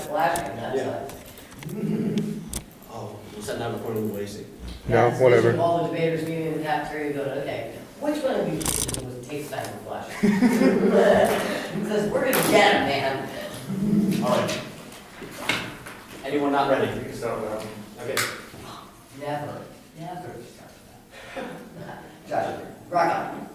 flashing, that's Yeah. like. Oh, we'll set that recording wasting. No, Yeah, it's whatever. basically all the debaters meeting in the cafeteria going, okay, which one of these people was takes time for flashing? Because we're gonna get him, man. All right. Anyone not ready? You can start with that one. Okay. Never start with that. Josh, rock on.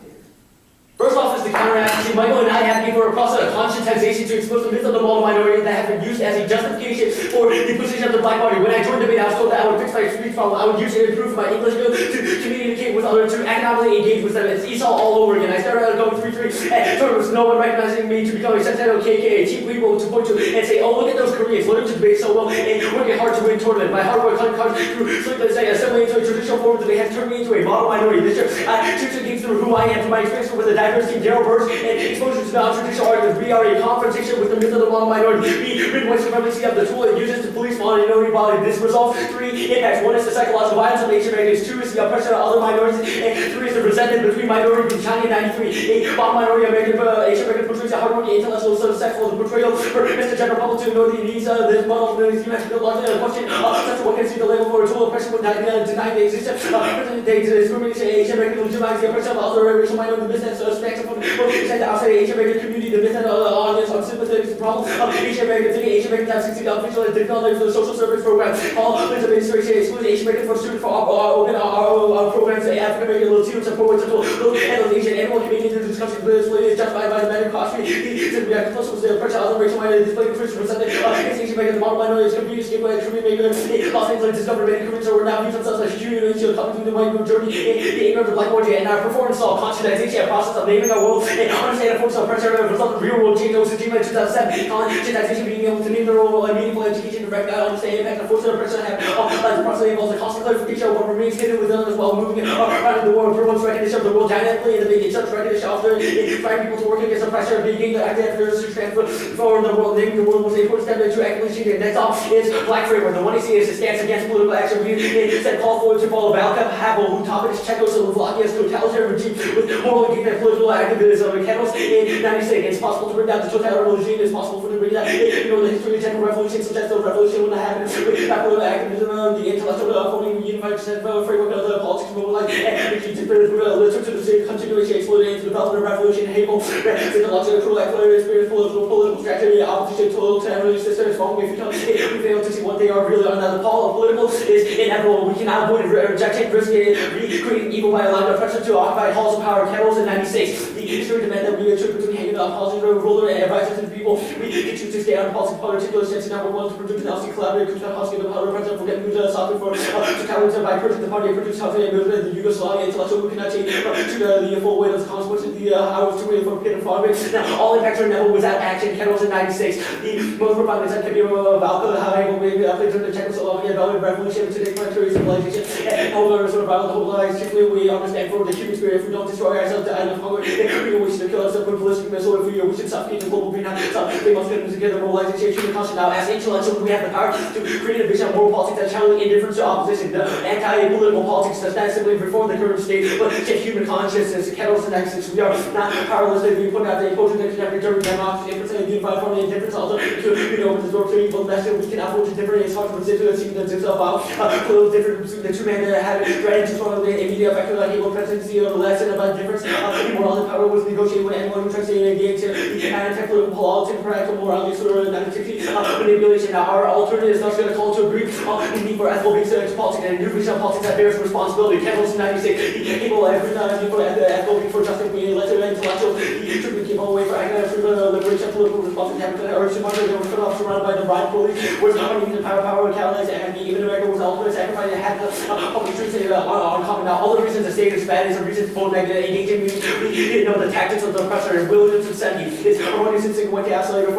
First off is the counteradvocacy. Michael and I advocate for a process of conscientization to expose the myth of the moral minority that have been used as a justification for the position of the Black Party. When I joined the debate, I was told that I would fix my speech problem. I would use it to improve my English skills, to communicate with others, to economically engage with them. It's Esau all over again. I started out going 3-3, and there was no one recognizing me to become a Centennial KK, a cheap people to point to and say, oh, look at those Koreans, learning to debate so well, and working hard to win tournament. My hard work cards through sleepless night, assembling into a traditional form that they have turned me into a model minority. This year, I choose to think through who I am, through my experience with the diversity, Daryl Burst, and exposure to non-traditional arguments. We are a confrontation with the myth of the model minority. We rid white supremacy of the tool it uses to police minority body. This resolves 3 impacts. 1 is the psychological violence of Asian Americans. 2 is the oppression of other minorities. And 3 is the resentment between minority and China 93. A model minority American, Asian American portrays a hardworking, intellectual, sexual portrayal for Mr. General Public to ignore the needs of this model of the human largely a question such what can see the label for a tool of oppression with denying the existence of discrimination. Asian American legitimize the oppression of other racial minority business spectrum from the outside Asian American community, the myth and audience unsympathetic to the problem of Asian American thinking. Asian Americans have succeeded official and difficulty for the social service program. All lines of administration exclude Asian American for students for our programs. African American Latinos and poor central and Asian. Anyone can make into the discussion is justified by the matter of cost. Since we are close to the oppression of other racial minorities, displaying the first percent against Asian American, the model minorities, community skateboard, career maker, Los Angeles discovered many careers who are now viewed themselves as human racial coming through the white majority, the ignorance of black origin, and our performance saw conscientization, a process of naming our world, and understanding the forms of oppression as a result of real world change. OCG in 2007, conscientization being able to name their role and meaningful education to recognize, understand, impact, and force of oppression have the process involves a constant clarification of what remains hidden within us while moving around the world, promotes recognition of the world dynamically, and the big church recognition of the inspiring people to work against oppression and being the active efforts to transform the world, naming the world was a important step into actively changing it. Next off is Black Framework. The one you see is a stance against political action. We instead call for it to follow Balkan Havel, who topics Czechoslovakia's totalitarian regime with moral engagement and political activism. And Kettles in 96. It's possible to bring down the totalitarian regime. It's possible for to bring down, the history of the revolution, such as the revolution would have happened with political activism, the intellectual forming unified framework of the politics mobilized, and the key to the same continuation, exploding into the development of revolution, hateful, intellectual, cruel, experience, political strategy, opposition to totalitarian systems, wrong if we fail to see what they are really on the political is inevitable. We cannot avoid rejection, risking recreating evil by allowing oppression to occupy halls of power. Kettles in 96. The history demand that we choose between hanging up policy ruler and advisors to the people. We choose to stay on policy particular sense in our one to produce an LC collaborative to policy the power representative for getting good software for to challenge by purchasing the party produce housing and movement the Yugoslavia intellectual we cannot change to the full weight of the consequences of the hours to wait for getting farming. Now all impacts are never without action. Kettles in 96. The most profound example can be about how we played during the Czechoslovakia revolution to take planetary civilization and all the survival of the whole lives. Chiefly we understand for the human spirit if we don't destroy ourselves to end of hunger. If we wish to kill ourselves with ballistic missile, if we wish to suffocate the global greenhouse, they must get together, mobilize and change human conscience. Now as intellectuals we have the power to create a vision of moral politics that challenge indifference to opposition. The anti-political politics does not simply reform the current state, but change human consciousness. Kettles and Nexus, we are not powerless if we put out the opposing that can determine democracy, and the unified form of indifference also to open the door to evil message. We can afford to different, it's hard to resist to see themselves out. Close different the two men that had threatened to one of the immediate effect like evil presidency or lesson about difference. Moral power was negotiated with anyone who tries to engage the anti-political politics, practical morality, sort of manipulation. Now, our alternative is not going to call to agree on the need for ethical research politics and new vision of politics that bears responsibility. Kettles in 96. The people every time for ethical for justice, being intellectual, the should keep away for academic liberation, political responsibility, or they were cut off, surrounded by the riot police, was not only the power catalyze, and even America was ultimately sacrificed and had the public streets on common. Now, all the reasons the state is bad is a reason for negative engaging the tactics of the oppressor and willingness to send you. It's erroneous and single way to isolate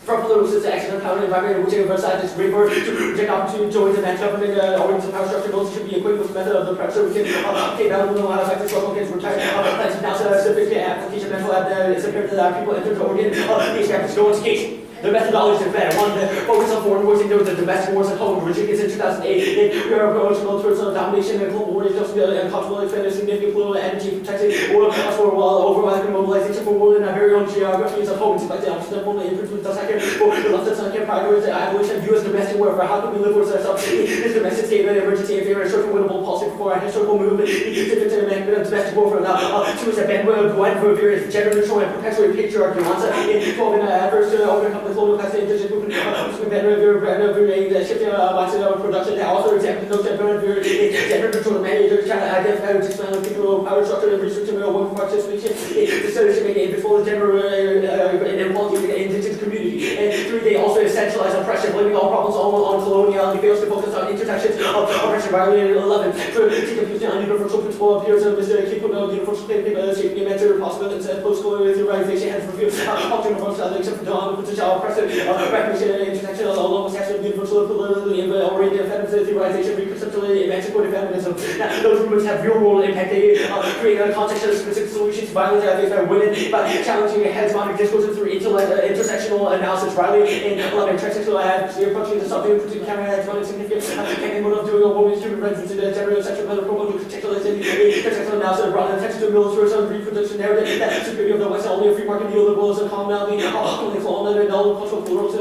from political system, action, empowerment, environment, which both sides is rigor to reject opportunity to join the match government, organs of power structure, those should be equipped with the method of the pressure. We can take down the how effective struggle against retired plans now specific application mental app that is apparent to that people enter the organ, the established no education. the methodology is bad. I wanted to focus on foreign wars, and there was the domestic wars at home, Virginia in 2008. We are approaching towards domination and global war, and cultural expansion, significant political energy, protecting war, over mobilization for war in our very own geographies of home. It's like the opposite of influence the second for the left of can prioritize the abolition of U.S. domestic warfare. How can we live with ourselves? This domestic statement, emergency in favor of social winnable policy before our historical movement, to amendment of domestic warfare. Now, she was a Buen Vivir is gender neutral and perpetuate patriarchy. Wants in 12 and adverse to overcome the global class indigenous movement. Buen Vivir, shifting mindset of production. They also examine those that Buen Vivir is gender neutral managers trying to identify with explain with people power structure and research and women participation. The studies to make it visible gender inequality in the indigenous community. And 3, they also essentialize oppression, blaming all problems on coloniality, fails to focus on intersections of oppression. Violated 11. To confusing on universal principle appears of Mr. Keep universal claim shaping a mentor possibilities and post-colonial theorization has revealed culture universalization for dawn potential oppressive recognition and intersection along with sexual universal politically and already feminist theorization reconceptually emancipated feminism. Now, those movements have real world impact. They create a context of specific solutions to violence faced by women by challenging hegemonic discourses through intersectional analysis. Riley in 11 intersectional approaching the subject to counter hegemonic significance and mode of doing a woman's human rights into the general sexual promoting contextualizing intersectional analysis brought attention to militarism reproduction narrative that superior of the West only a free market neoliberalism commonality colonial and all cultural plurals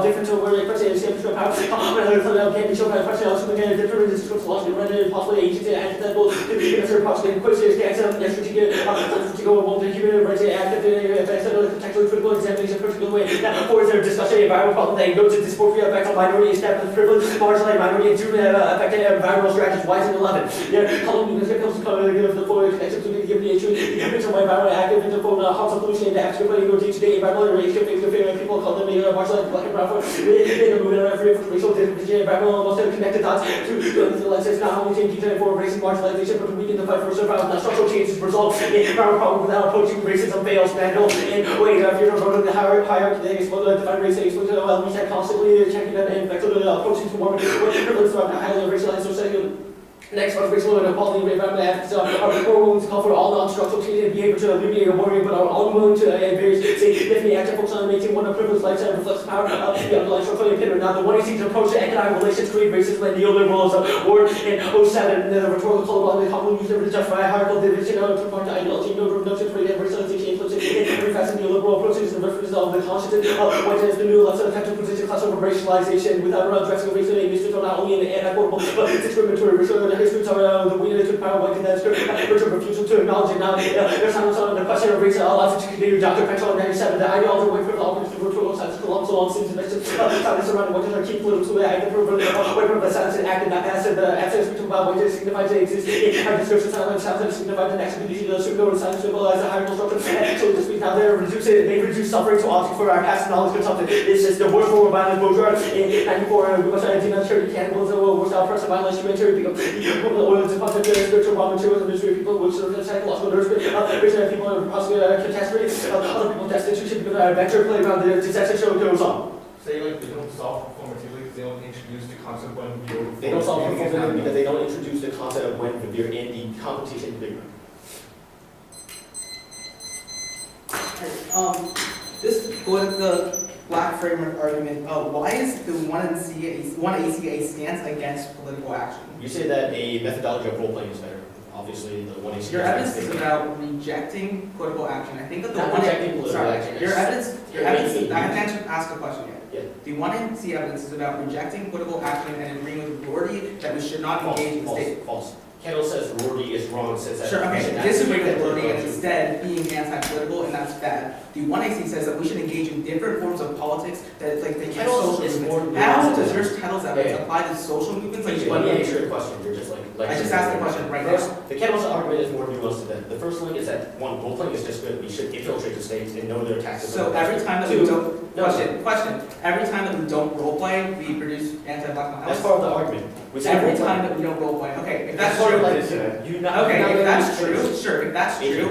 different to where expressing establishment power can be shown by question also again different discourse logically rendered possibly agency and antithetical to the answer possibly inquisitive stance of strategic will the human rights active contextually critical examination of particular way that affords their discussion environmental problem that ignores the dysmorphia effects on minority established privilege marginalized minority and human affected environmental strategies wise and 11 column the full connection to the given issue the image of environment active in the phone harms of pollution and active day environmental relation people call them marginalized black and brown in the movement of racial division environmental most connected dots to lessons not only changing for race and marginalization but to weaken the fight for survival. Now structural changes result in environmental problem without approaching racism fails manual and way if you're voting the hierarchy they expose to define race they expose to we said constantly checking that and approaching to more privilege from highly racialized society. Next one, racial inequality, environmental ethics are willing to call for all non-structural changes in behavior to alleviate or worry, but are unwilling to various significant active focus on maintaining one of privileged lifestyle reflects power of the underlying structural opinion. Now, the one seems to approach to economic relations create racism and neoliberalism, or in 07, the rhetorical color the common user to justify hierarchical division to point to ideology, no notion for racialization, in refacing neoliberal approaches and references of the conscience of what is the new left side attempted position class over racialization without addressing racial issues not only in inequitable but discriminatory racial history of the way they took power, like that's which are refusal to acknowledge it. Now, there's on the question of race allows it to continue. Dr. Petrol in 97, the ideology of white privilege to virtual science, Columbus, all seems to make sense around what is our key political way. I can prove white privilege science and active, not passive. The absence we talk about what is signified to exist. Our description sounds like signified the next condition of the pseudo science symbolize the hierarchical structure. So to speak, now they reduce suffering to object for our past knowledge consumption. This is the worst form of violence, bourgeois in 94, we must identify charity cannibalism, worst oppressive violence, humanitarian people. Oil to concept of spiritual raw materials and mystery people, which are psychological nourishment, rich people in catastrophe, other people destitution because our adventure playground, the disaster show goes on. Say like they don't solve performatively because they don't introduce the concept of Buen Vivir. They don't solve performatively because they don't introduce the concept of Buen Vivir in the competition debate. This going to the black framework argument, why is the one ACA stance against political action? You say that a methodology of role playing is better. Obviously, the one ACA. Your evidence is about rejecting political action. I think that the not one rejecting political action. Your evidence. I haven't asked a question yet. Yeah. The one ACA evidence is about rejecting political action and agreeing with the authority that we should not engage in state. False. Kendall says Rorty is wrong, says that. Sure, okay, disagree with Rorty and instead being anti-political, and that's bad. The 1AC says that we should engage in different forms of politics that like they can't social movements. How does your Kettle's evidence apply to social movements? Like, let me answer your question. You're just like I just asked the question right now. The Kettle's argument is more nuanced than that. The first link is that one, role playing is just good. We should infiltrate the states and know their tactics. So every time that we don't question, every time that we don't role play, we produce anti-black violence. That's part of the argument. Every time that we don't role play. Okay, if that's true. If that's true, sure. If that's true,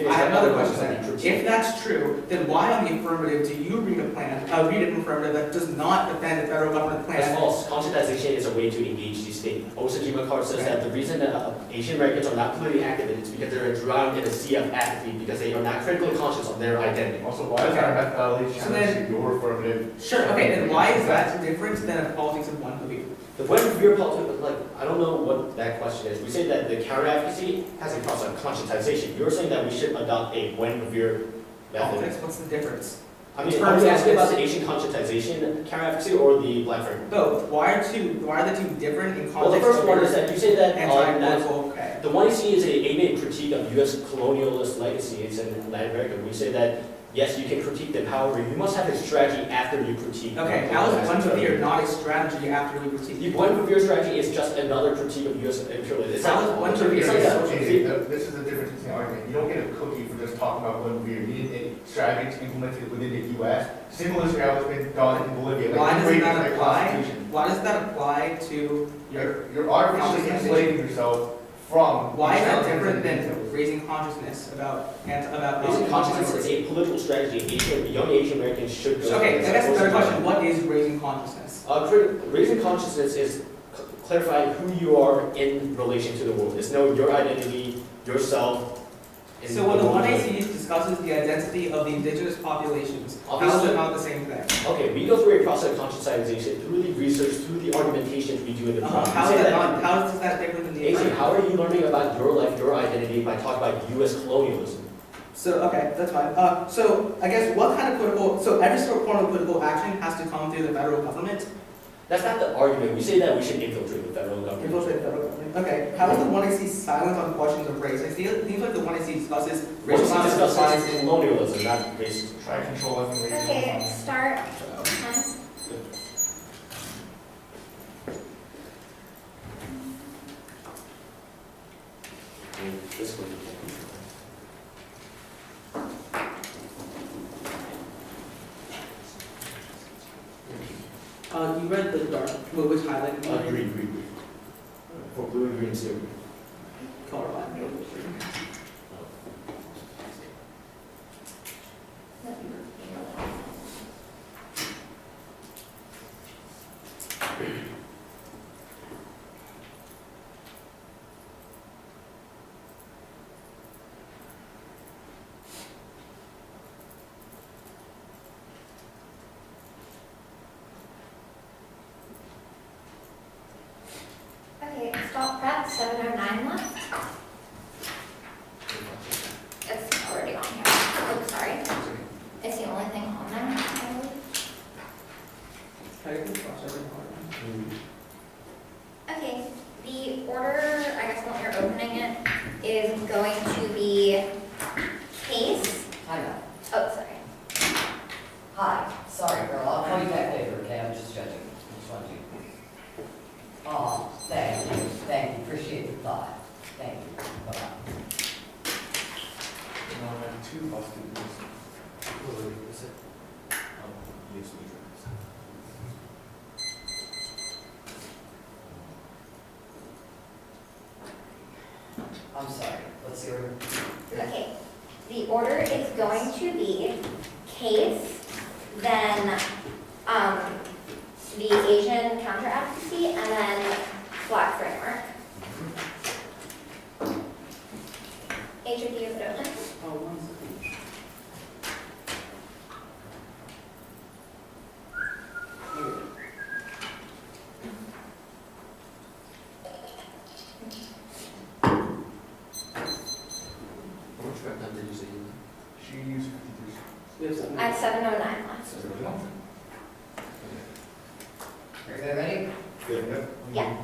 I have another question then. If that's true, then why on the affirmative do you read an affirmative that does not defend the federal government plan? That's false. Conscientization is a way to engage the state. Osajima Carr says that the reason that Asian Americans are not politically active is because they're drowned in a sea of apathy because they are not critically conscious of their identity. Also, why is our methodology? So then says your affirmative. Sure, okay, then why is that different than a politics of Buen Vivir? The Buen Vivir politics, like, I don't know what that question is. We say that the counter-advocacy has a process of conscientization. You're saying that we should adopt a Buen Vivir method. Politics, what's the difference? I mean, are you asking about the Asian conscientization counter-advocacy or the black framework? Both. Why are the two different in context? Well, the first one is that you say that anti-political, okay. the 1AC is a aiming critique of U.S. colonialist legacies in Latin America. We say that, yes, you can critique them, however, you must have a strategy after you critique them. Okay, how is Buen Vivir not a strategy after we critique? The Buen Vivir strategy is just another critique of U.S. imperialism. How is Buen Vivir? This is the difference between argument. You don't get a cookie for just talking about Buen Vivir. You need a strategy to implement it within the U.S. Similar to how it's been done in Bolivia. Why does that apply? Why does that apply to your? You're artificially insulating yourself from. Why is that different than raising consciousness about? Raising consciousness is a political strategy. Young Asian Americans should go. Okay, I guess a better question: what is raising consciousness? Raising consciousness is clarifying who you are in relation to the world. It's know your identity, yourself. So when the 1AC discusses the identity of the indigenous populations, how is it not the same thing? Okay, we go through a process of conscientization through the research, through the argumentations we do in the program. How is that different than the Asian, how are you learning about your life, your identity by talking about U.S. colonialism? So, okay, that's fine. So I guess what kind of every sort of political action has to come through the federal government? That's not the argument. We say that we should infiltrate the federal government. Infiltrate the federal government. Okay, how is the 1AC silent on questions of race? It seems like the 1AC discusses race. Race discusses colonialism, not race. Try to control everything. Okay, start. This one. You read the dark, which highlighted? Green. For blue and green too. Color line. Okay, stop prep 709 left. It's already on here. Oh, sorry. It's the only thing on there, I believe. Okay, the order, I guess when you're opening it, is going to be case. Hi, guys. Oh, sorry. Hi, sorry, girl, I'll call you back later, okay? I'm just judging. I just want you. Oh, thank you, appreciate the thought. Thank you, bye-bye. Two students. I'm sorry, let's see where. Okay, the order is going to be case, then the Asian Counteradvocacy, and then Black Framework. HOD is open. Oh, 1 second. How much prep time did you say you had? She used 53. We have 7. I have 709 left. Are you ready? Good. Yeah.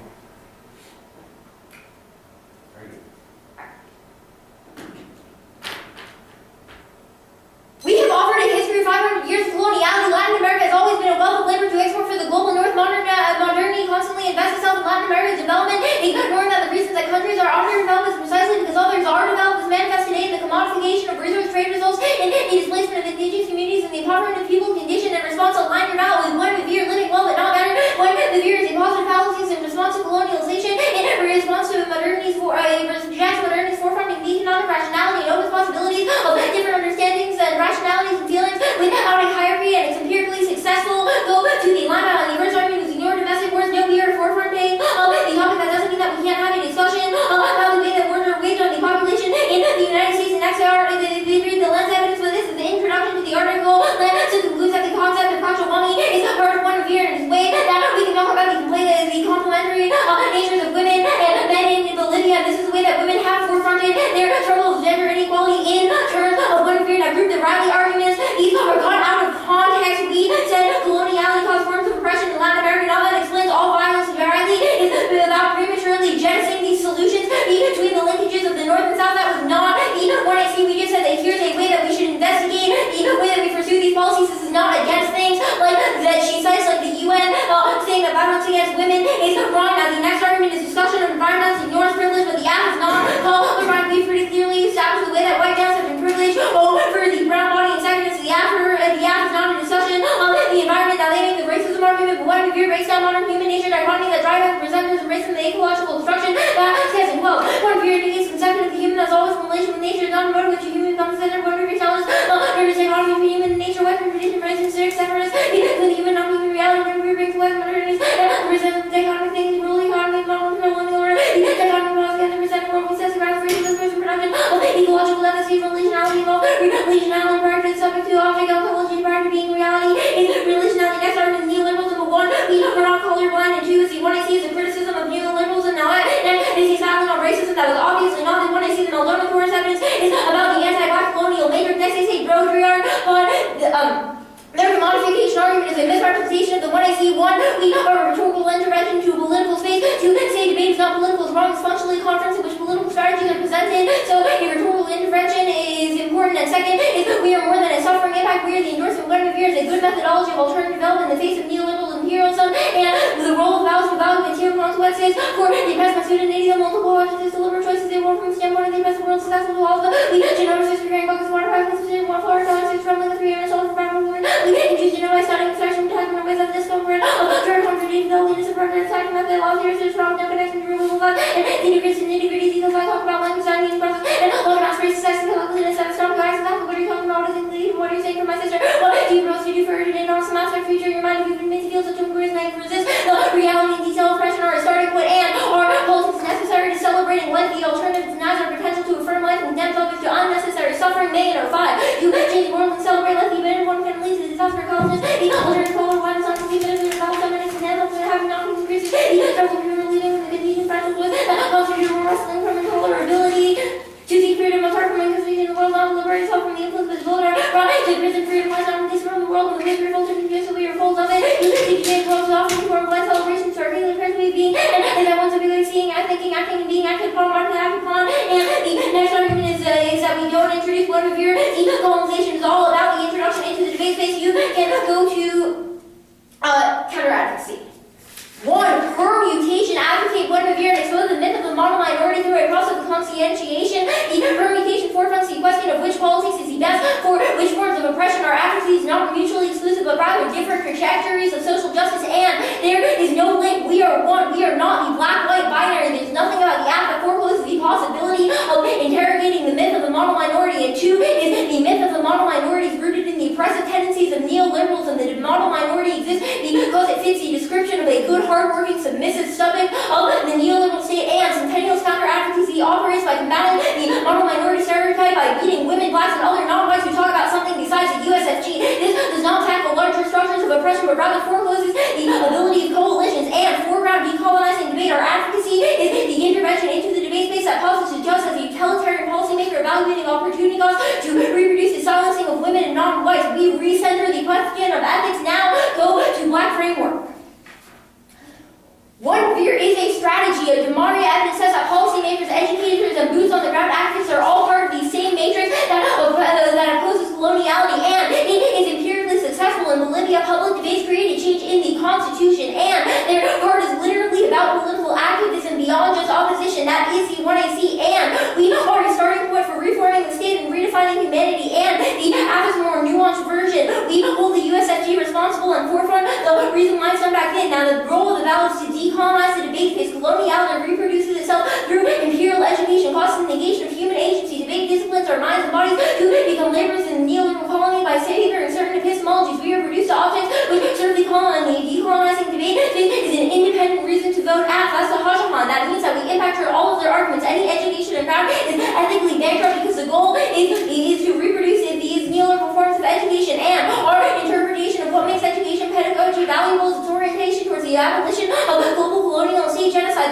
We have offered a history of 500 years of coloniality. Latin America has always been a wealth of labor to export for the global north. Modernity constantly invests itself in Latin America's development, ignoring that the reasons that countries are underdeveloped is precisely because others are developed, is manifest today in the commodification of resource trade results in the displacement of indigenous communities and the impoverishment of people condition. In response to align your battle with Buen Vivir, living well but not better. Buen Vivir is a positive fallacy in response to colonialization, in response to modernity's forefronting the economic rationality and open possibilities of different understandings and rationalities and feelings without a hierarchy, and it's empirically successful. Go to the line out on the first argument is ignore domestic wars. No, we are forefronting the topic. That doesn't mean that we can't have a discussion about the way that wars are waged on the population in the United States and XR. The lens evidence for this is the introduction to the article. So concludes that the complementary natures of women and men in Bolivia. This is the way that women have forefronted their struggle of gender inequality in terms of Buen Vivir. And I grouped the Riley arguments. These are cut out of context. We said coloniality caused forms of oppression in Latin America. Now that explains all violence. Riley is about prematurely jettisoning these solutions between the linkages of the North and South. That was not what I see. We just said that here's a way that we should investigate the way that we pursue these policies. This is not against things like that she cites, like the UN saying that violence against women is wrong. Now the next argument is discussion of violence ignores privilege, but the act is not called. We pretty clearly established the way that white males have been privileged over the brown body, and second is the act is not a discussion of the environment. Now they make the racism argument, but Buen Vivir breaks down modern human nature dichotomy that drive up presenters of racism and ecological destruction. That says in quote, Buen Vivir indicates conception of the human as always in relation with nature, not mode which a human becomes the center. Buen Vivir tells us there is a dichotomy between human and nature, Western tradition, racism, separateness, the human, non-human reality. Buen Vivir brings Western modernities, the dichotomy things, the rule economy, modern control, and the order, the dichotomy of against the present world, we says around freedom of person production, ecological deficit, relationality involved, relationality practice, subject to object, ontology, prior to being reality, is relationality. Next argument, neoliberalism of one, we are not colorblind, and two is the one I see is a criticism of neoliberalism. Now, and is he silent on racism? That was obviously not the one I see. The Aldona Torres evidence is about the anti-black colonial matrix. Next, they say Baudrillard, but their modification argument is a misrepresentation of the one I see. One, we are a rhetorical intervention to a political space. To say debate is not political is wrong. It's functionally a conference in which political strategies are presented. So a rhetorical intervention is important. And second is we are more than a suffering impact. We are the endorsement of Buen Vivir is a good methodology of alternative development in the face of neoliberal imperialism and the role of values to value material consequences for the oppressed by student multiple options, deliberate choices. They work from the standpoint of the oppressed world successful to all the genomics, preparing buckets, water pipes, one flower, tolerance, trembling, the 3 solar for brown women. We introduced generalized studying extraction attachment ways of discomfort, turn contradiction, the leaders of progress, attacking method, laws, here, is wrong, no connection to removal of and the integration, nitty-gritty details. I talk about language, studying, process, and all about space, sex, and calculated, and strong guys, and what are you talking about? What are you saying for my sister? What do you propose to do for her today? Not some aspect future, your mind, you've been made to feel such inquiries, and I can resist the reality and detail of oppression are a starting point, and our politics necessary to celebrating when the alternative denies our potential to affirm life and condemns others to unnecessary suffering. May and 5 to change the world and celebrate like the abandoned one can lead to disaster colleges. The alternative color one is on the even if there's about 7 minutes and then having not increased the struggle of leading with the Indian fragile voice that calls for your wrestling from intolerability to seek freedom apart from inconvenience in the world, not liberate yourself from the influence of the voter, right to prison freedom, why not this from the world with the mystery revolt and just so we are full of it. You seek today the world is offering to our blood celebration to our regular personally being, and that once we like seeing, thinking, acting, and being acted upon, marking, acted upon. And the next argument is that we don't introduce Buen Vivir. Decolonization is all about the introduction into the debate space. You can go to counter-advocacy. 1. Permutation. Advocate Buen Vivir and expose the myth of the model minority through a process of conscientiation. The permutation forefronts the question of which politics is the best for which forms of oppression are advocacies, not mutually exclusive, but rather different trajectories of social justice. And there is no link. We are one. We are not the black-white binary. There's nothing about the act that forecloses the possibility of interrogating the myth of the model minority. And 2 is the myth of the model minority is rooted in the oppressive tendencies of neoliberalism. The model minority exists because it fits the description of a good, hardworking, submissive subject of the neoliberal state. And Centennial's counter-advocacy operates by combating the model minority stereotype by beating women, blacks, and other non-whites who talk about something besides the USFG. This does not tackle larger structures of oppression, but rather forecloses the ability of coalitions. And foreground decolonizing debate, our advocacy is the intervention into the debate space that posits just as a utilitarian policymaker evaluating opportunity costs to reproduce the silencing of women and non-whites. We recenter the question of ethics now. Go to black framework. Buen Vivir is a strategy. A Emory evidence says that policymakers, educators, and boots on the ground activists are all part of the same matrix that opposes coloniality, and it is empirically successful. In Bolivia, public debates created change in the Constitution, and their part is literally about political activism beyond just opposition. That is the one I see, and we are a starting point for reforming the state and redefining humanity. And the act is a more nuanced version. We hold the USFG responsible and forefront the reason why it's done back then. Now, the role of the values to decolonize the debate space. Coloniality reproduces itself through imperial education, constant negation of human agency. Debate disciplines our minds and bodies to become laborers in the neoliberal colony by favoring certain epistemologies. We are reduced to objects which serve the colony. Decolonizing debate is an independent reason to vote at. That's the Hajjahan. That means that we impact all of their arguments. Any education and power is ethically bankrupt because the goal is to reproduce these neoliberal forms of education. And our interpretation of what makes education pedagogy valuable is its orientation towards the abolition of global colonial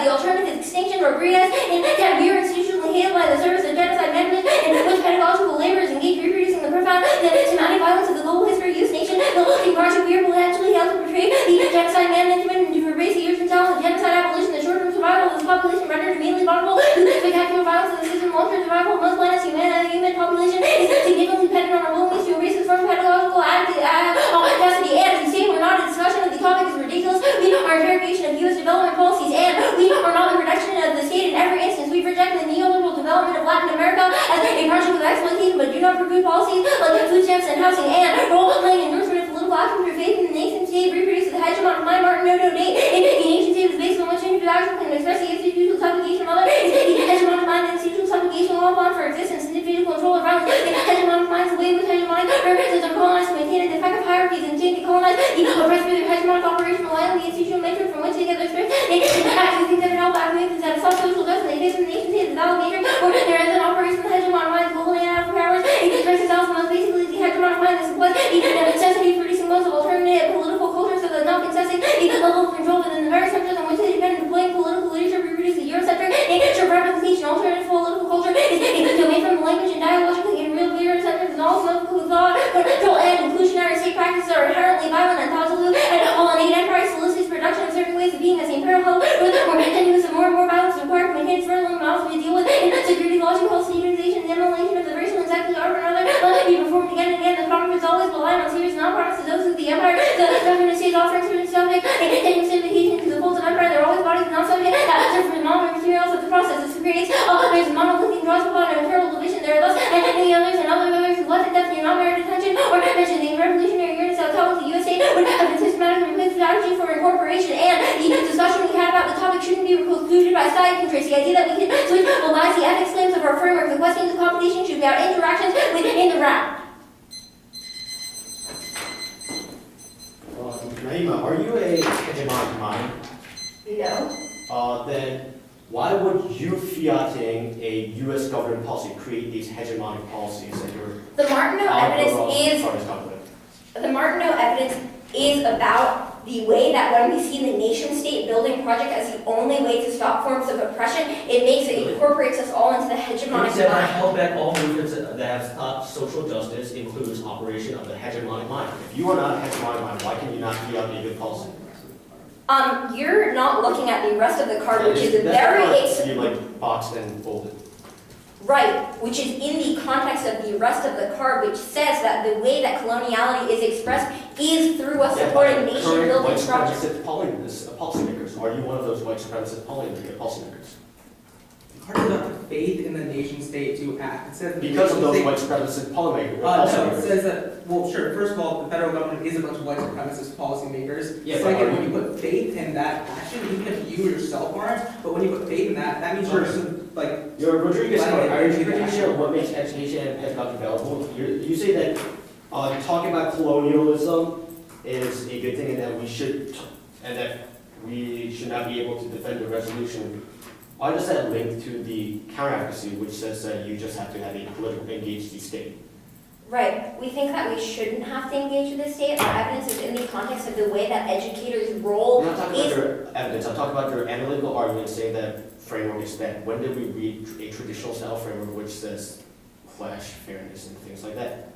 the alternative is extinction or greediness, and that we are institutionally hailed by the service of genocide management, and which pedagogical labor is engaged reproducing the profound semantic violence of the global history of U.S. nation. In project, we are potentially held to portray the genocide management and to embrace the urgent challenge of genocide abolition, the short-term survival of this population rendered immediately vulnerable to spectacular violence of the system. Long-term survival of most planets' human population is significantly dependent on our willingness to embrace this form of pedagogical audacity. And as you say, we're not a discussion of the topic is ridiculous. We are interrogation of U.S. development policies, and we are not the reduction of the state in every instance. We reject the neoliberal development of Latin America as a project of exploitation, but do not preclude policies like food stamps and housing, and role-playing endorsement of political action through faith in the nation state reproduces the hegemon of my Martin Noto date. A nation state is based on which individual action can express the institutional subjugation of other. Is the hegemon of mind, the institutional subjugation law upon for existence, individual control of violence. The hegemon of mind is the way in which hegemonic purposes are colonized to maintain a defective hierarchies and change to colonize the oppressed through their hegemonic operational line, the institutional matrix from which they get their strength. They actually think that it helps activities that solve social justice. They face in the nation state as a valid matrix, or there is an operation of the hegemon of mind, global and out of powers. It expresses itself most basically the hegemon of mind that supplies the necessity of producing modes of alternative political culture so that not contesting the level of control within the very sectors on which they depend. Deploying political leadership reproduce the Eurocentric nature of representation. Alternative political culture is a domain from the language and dialogically in real clear centers and all political thought, control, and inclusionary state practices are inherently violent and absolute, and all innate enterprise solicits production of certain ways of being as in parallel with more continuous and more violence required to maintain its further models to deal with insecurity, logic, health, unionization, and demolition of the racial and secular order and other must be performed again and again. The problem is always relying on serious non-products to those of the empire. The government states offering certain subject and taking invitation to the folds of empire. They're always bodies non-subject that serve for the non-materials of the process. This creates there's monolithic draws upon an internal division. There are thus and many others and others who left death near not merit attention or mention the revolutionary years of telling the USA would have been systematically replaced strategy for incorporation. And the discussion we had about the topic shouldn't be concluded by side constraints. The idea that we can switch belies the ethics claims of our framework. The questions of competition should be our interactions within the round. Naima, are you a hegemonic mind? No. Then why would you fiating a U.S. government policy create these hegemonic policies that you're The Martineau evidence is about the way that when we see the nation-state building project as the only way to stop forms of oppression, it incorporates us all into the hegemonic Except I mind. held back all movements that have taught social justice includes operation of the hegemonic mind. If you are not a hegemonic mind, why can you not fiat a good policy? You're not looking at the rest of the card, which is a very you like boxed and folded. right, which is in the context of the rest of the card, which says that the way that coloniality is expressed is through a supporting nation-building project. Policymakers. Are you one of those white supremacist policymakers? The card is about the faith in the nation state to act. It says Because of those white supremacist policymakers. It says that, well, sure, first of all, the federal government is a bunch of white supremacist policymakers. Yeah, Second, when you put faith in that action, even if you yourself aren't, but when you put faith in that, that means you're like... You're Rodriguez, are you pretty action. sure what makes education and pedagogy valuable? You say that talking about colonialism is a good thing and that we should not be able to defend the resolution. Why does that link to the counteradvocacy, which says that you just have to have a political engaged state? Right. We think that we shouldn't have to engage with the state. Our evidence is in the context of the way that educators' role I'm not talking about your evidence. I'm talking about your analytical argument saying that framework is bad. When did we read a traditional style framework which says clash, fairness, and things like that?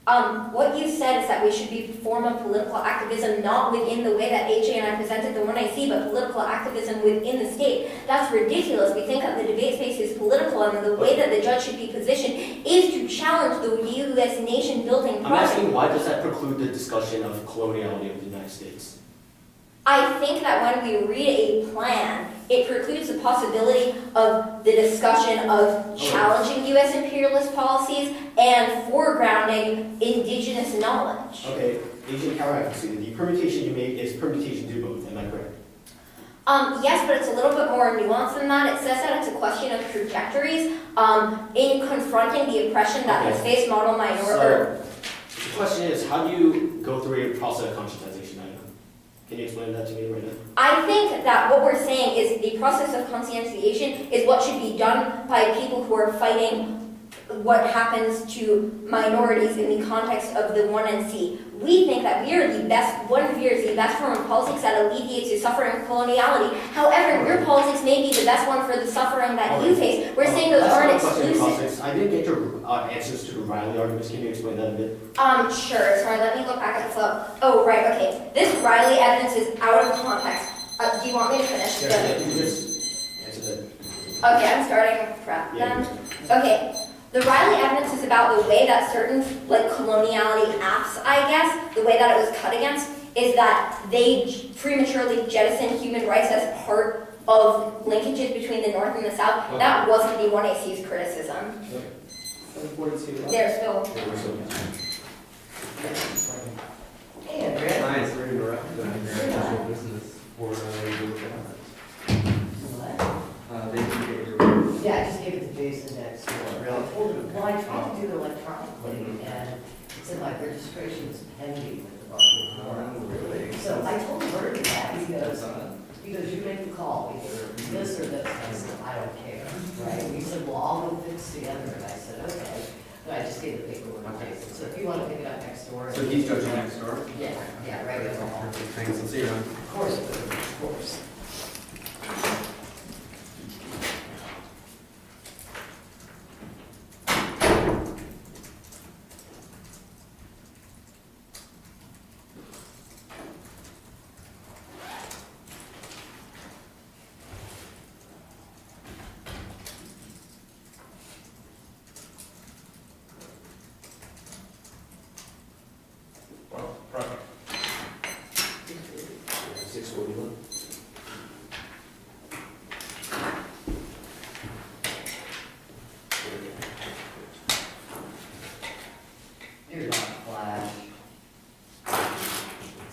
What you said is that we should be performing political activism not within the way that AJ and I presented the one I see, but political activism within the state. That's ridiculous. We think that the debate space is political, and the way that the judge should be positioned is to challenge the U.S. nation-building I'm asking, why does that preclude the discussion of coloniality of the United States? I think that when we read a plan, it precludes the possibility of the discussion of challenging U.S. imperialist policies and foregrounding indigenous knowledge. Okay, Asian counteradvocacy, the permutation you make is permutation do both, am I correct? Yes, but it's a little bit more nuanced than that. It says that it's a question of trajectories in confronting the oppression that has faced model minority. So, the question is, how do you go through a process of conscientization? Can you explain that to me right now? I think that what we're saying is the process of conscientization is what should be done by people who are fighting what happens to minorities in the context of the 1NC. We think that we are the best, Buen Vivir is the best form of politics that alleviates the suffering of coloniality. However, your politics may be the best one for the suffering that you face. We're saying those aren't exclusive. I didn't get your answers to the Riley arguments. Can you explain that a bit? Sure. Sorry, let me look back at the flow. Oh, right, okay. This Riley evidence is out of context. Do you want me to finish? Yeah, you just answer that. Okay, I'm starting prep then. Okay. The Riley evidence is about the way that certain, like, coloniality apps, I guess, the way that it was cut against, is that they prematurely jettisoned human rights as part of linkages between the North and the South. Okay. That wasn't the 1AC's criticism. There's Phil. Hey, Andrea. Nice, we're interrupted on agricultural business for your What? they can get your. Yeah, I just gave it to Jason next door. I told him, well, I tried to do it electronically, and it said my registration was pending with the Buffalo Forum. Really? So I told him, where is that? He goes, you make the call, either this or this. I said, I don't care, right? He said, well, I'll go fix the other, and I said, okay. But I just gave the paperwork to Jason, so if you want to pick it up next door. So he's judging next door? Yeah, right. Thanks, I'll see you around. Of course, of course. Well, perfect. 641. You're not Flash.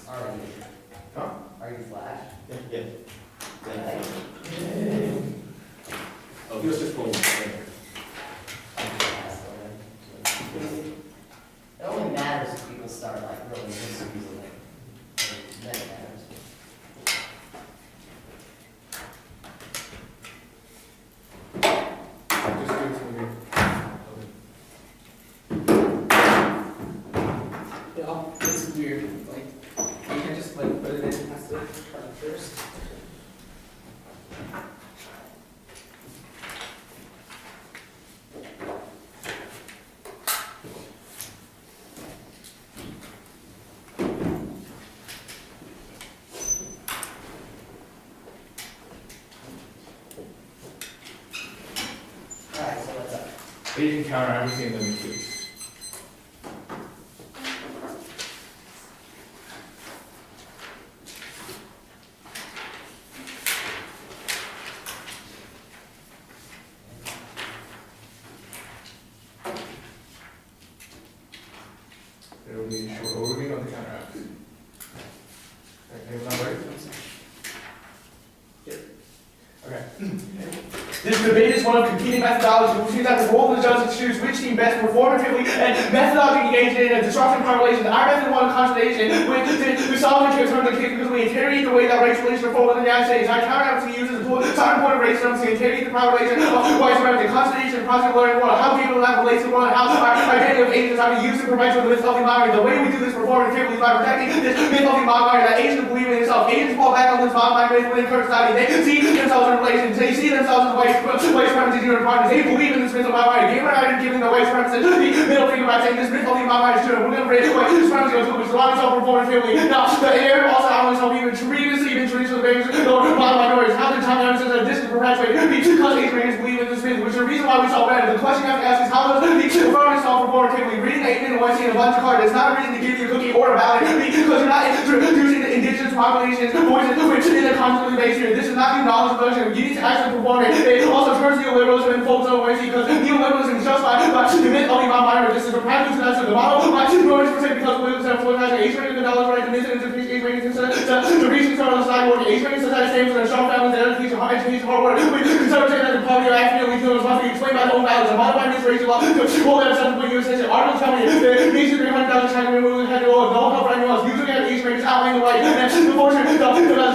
Are you? Huh? Are you Flash? Yeah. Right. Oh, he was just pulling. It only matters if people start like really misusing it. Then it matters. Just do it to me. Yeah, it's weird. Like, you can just like put it in, it has to run first. All right, so what's up? Asian Counteradvocacy and then case. There will be a short overview on the counteradvocacy. Anyone ready? Okay. This debate is one of competing methodologies which means that the role of the judge is to choose which team best performatively and methodologically engaged in a disruption of power relations. Our method one contradiction with the sovereignty of terms of the case because we interrogate the way that race relations are formed in the United States. Our counteradvocacy uses the sovereign point of race terms to interrogate the power relation of white supremacy, constitution, process of learning world, how people have relates to the world, and how our identity of Asians are to use the prevention of the myth-healthy minority. The way we do this performatively is by protecting this myth-healthy minority that Asians believe in themselves. Asians fall back on this minority within current society. They see themselves in relation. They see themselves as white supremacists doing partners. They believe in this myth of minority. Gay minority giving the white supremacists the middle finger by saying this myth-healthy minority is true. We're going to raise white supremacy on two weeks. So why we so performatively? Now, the air also I want to tell people previously been traditional babies minorities. How the time says that this is perpetuated because Asians believe in this myth, which is the reason why we saw red. The question you have to ask is how does the affirmative solve performatively? Reading 8 minute one scene a bunch of cards is not a reason to give you a cookie or a ballot because you're not introducing the indigenous populations voices which in a constantly based here. This is not new knowledge production. You need to actually perform it. It also turns neoliberalism and focus on white because neoliberalism is just by the myth of the minority. This is a practice that's the model by 2% because we have $4,000 $800 right to miss it into age ratings to reach the on the sidewalk. Age ratings society stands for the strong families and education, hard work. We conservative that the poverty of African Latinos must be explained by their own values. A modified this racial law to hold that acceptable U.S. citizen. Article 20, the nation 300,000 China removing had no help for anyone else. Usually have age ratings outlining the right. And the fortune, the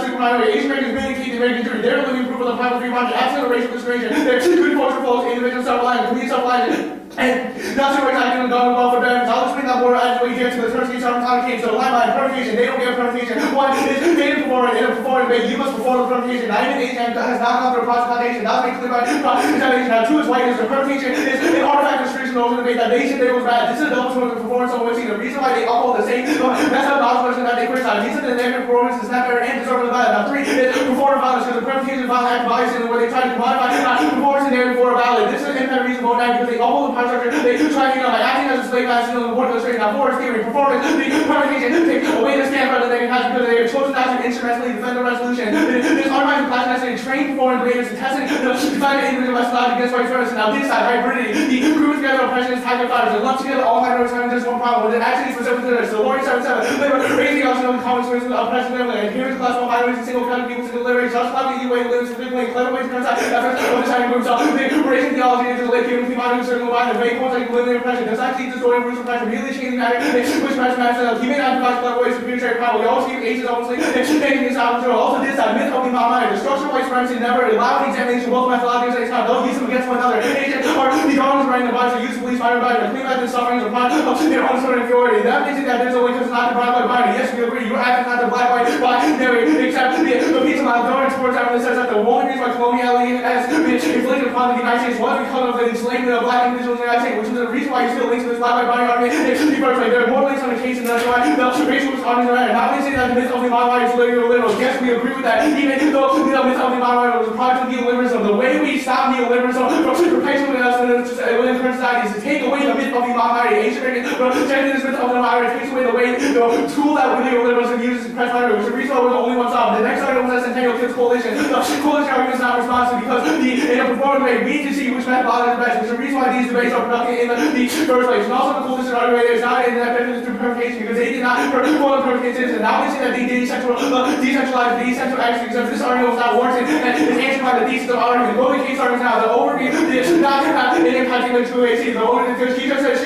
super minority, Asian Americans vindicate the American jury. They're the living proof of the private free market, absent of racial discrimination. Their good culture flows, individual self-reliance, community self-reliance. And that's what we're talking about for benefits. I'll explain that more as we get to the terms of the case. So the line by permutation, they don't get a permutation. One is data performance, in a performance base, you must perform the permutation. Not even Asian has not gone through a process validation. That's made clear by retaliation. Now two is whiteness. The permutation is an artifact of restriction over the debate that they said they was bad. This is a double sort of performance on which the reason why they uphold the same that's how the question that they criticize. These are the negative performance is not better and deserving of valid. Now three is performance violence because the permutation is violent act of violence where they try to modify performance and narrative for a valid. This is an independent reason for because they uphold the power structure. They try by acting as a slave master in the important illustration. Now, force theory, performance, the permutation takes away the stand rather than they have because they have chosen not to instrumentally defend the resolution. This organizing class necessary to train performance debaters to test and define the individual methodology against white supremacy. Now, this side, hybridity, the grouping together oppression is tactical fighters. They lump together all minorities having just one problem. When it actually is specific to this. So, Lori 77, they were raising also known common sources of oppression and here is class one minorities and single kind of people to deliver just like the way to live specifically clever ways to contact efforts of deciding groups. So, the raising theology is like giving people minorities circle line and vague points like limited oppression. Does not teach the story of Bruce oppression, really changing matter, which matters matters. He may not provide clever ways to penetrate power. We always keep Asians obviously, making this out of control. Also, this side, myth of the mind. The structure of white supremacy never allowed examination of both methodologies at the time. Don't use them against one another. Asians are the Darwin's writing the bodies, use police, fire, and clean back the sufferings of their own sort of inferiority. That means that there's a way because not the black white binary. Yes, we agree. You're acting not the black white binary, except the piece of my government sports that says that the only reason why coloniality has been inflicted upon the United States was because of the enslavement of black individuals in the United States, which is the reason why you still link to this black white binary argument. There are more links on the case and that's why the racial was on the right. Not only saying that the myth of the modern is literal. Yes, we agree with that. Even though the myth of the modern was a product of neoliberalism, the way we stop neoliberalism from perpetuating us within current society is to take away the myth of the modern. Asian Americans, taking this myth of the modern takes away the way the tool that neoliberalism uses to press minority, which is the reason why we're the only ones off. The next item was that Centennial Kids Coalition. The coalition argument is not responsive because in a performance way, we need to see which methodology is best, which is the reason why these debates are productive in the first place. And also the coalition argument is not in that benefit through permutation because they did not perform permutation. Now we see that they decentralized the essential action because this argument was not warranted and is answered by the thesis of argument. Go to the case arguments now. The overview is not an impact in the 2AC. The overview because she just says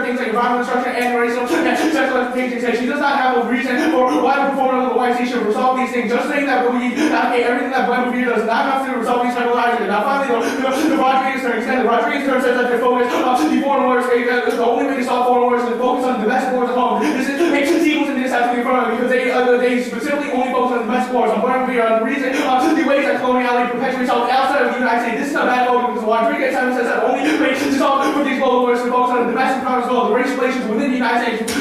things like environmental structure and racial and sexual expectations. Says she does not have a reason for why the performance of the YC should resolve these things. Just saying that we advocate everything that Buen Vivir does not have to resolve these type of arguments. Now finally, the Rodriguez term extended. The Rodriguez term says that they're focused on the foreign wars. The only way to solve foreign wars is to focus on domestic wars at home. This makes sense equals in this has to be affirmed because they specifically only focus on domestic wars. On Buen Vivir, on the reason the ways that coloniality perpetuates itself outside of the United States. This is a bad focus because Rodriguez says that only way to solve these global wars is to focus on the domestic problems as well. The racial relations within the United States.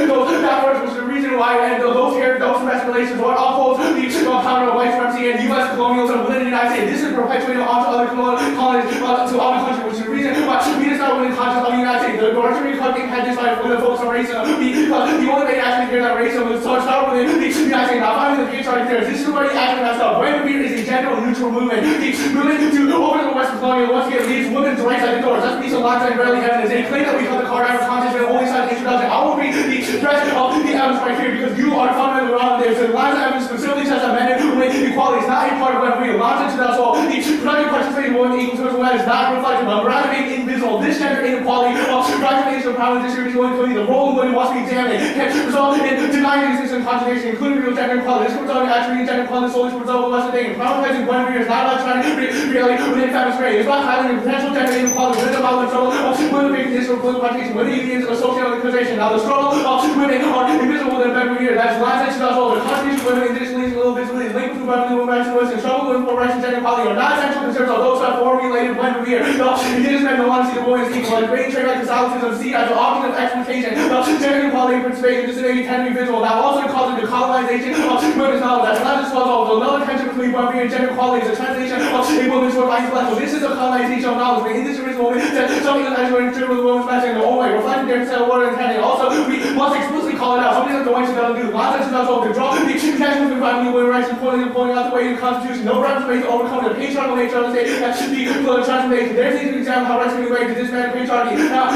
Those backwards, which is the reason why those domestic relations are upholds the power of white supremacy and U.S. colonialism within the United States. This is perpetuated onto other colonies, to other countries, which is the reason why we just not within the conscience of the United States. The Rodriguez country had this by focus on racism because the only way to actually hear that racism was to start within the United States. Now, finally, the patriotic theories. This is where the actually messed up. Buen Vivir is a gender neutral movement. The movement to over the Western colonial once again leaves women's rights at the door. That's piece of logic and barely evidence. They claim that we cut the card out of context and only cite the introduction. I will read the rest of the evidence right here because you are fundamentally wrong there. So the lines of evidence specifically says that men and women equality is not a part of Buen Vivir. Lines into that all. The productive participating woman equal to women is not reflected, but rather being invisible. This gender inequality of fragmentation of power and distribution including the role of women must be examined can result in denying the existence of contradiction, including real gender equality. This could result in attributing gender equality solely to result of less than thing. Prioritizing Buen Vivir is not about trying to create reality within feminist grade. It's about highlighting potential gender inequality within the model struggle of women being conditional political participation within unions of social organization. Now the struggle of women are invisible within Buen Vivir. That's lines that should also the contribution of women in additionally little visibility linked to women rights and and struggle with equal rights and gender equality are not essential concerns of those who have foreign related Buen Vivir. Indigenous men don't want to see the women as equal. Like great trade like Catholicism see as an object of exploitation. Gender equality and participation just tend to be visible. That also causes the colonization of women's knowledge. That's not just what's also another tension between Buen Vivir and gender equality is a translation of a woman's work by intellectual. This is a colonization of knowledge. But in this original moment, something that is going to with women's message in their own way, reflecting their set of order and intending. Also, we must explicitly call it out. Something that the white should not do. Lots of should also draw the contention between finding women's rights and pointing out the way in the Constitution. No reference made to overcome the patriarchal nature of the state that should be transformation. There's need to examine how rights can be made to dismantle patriarchy. Now,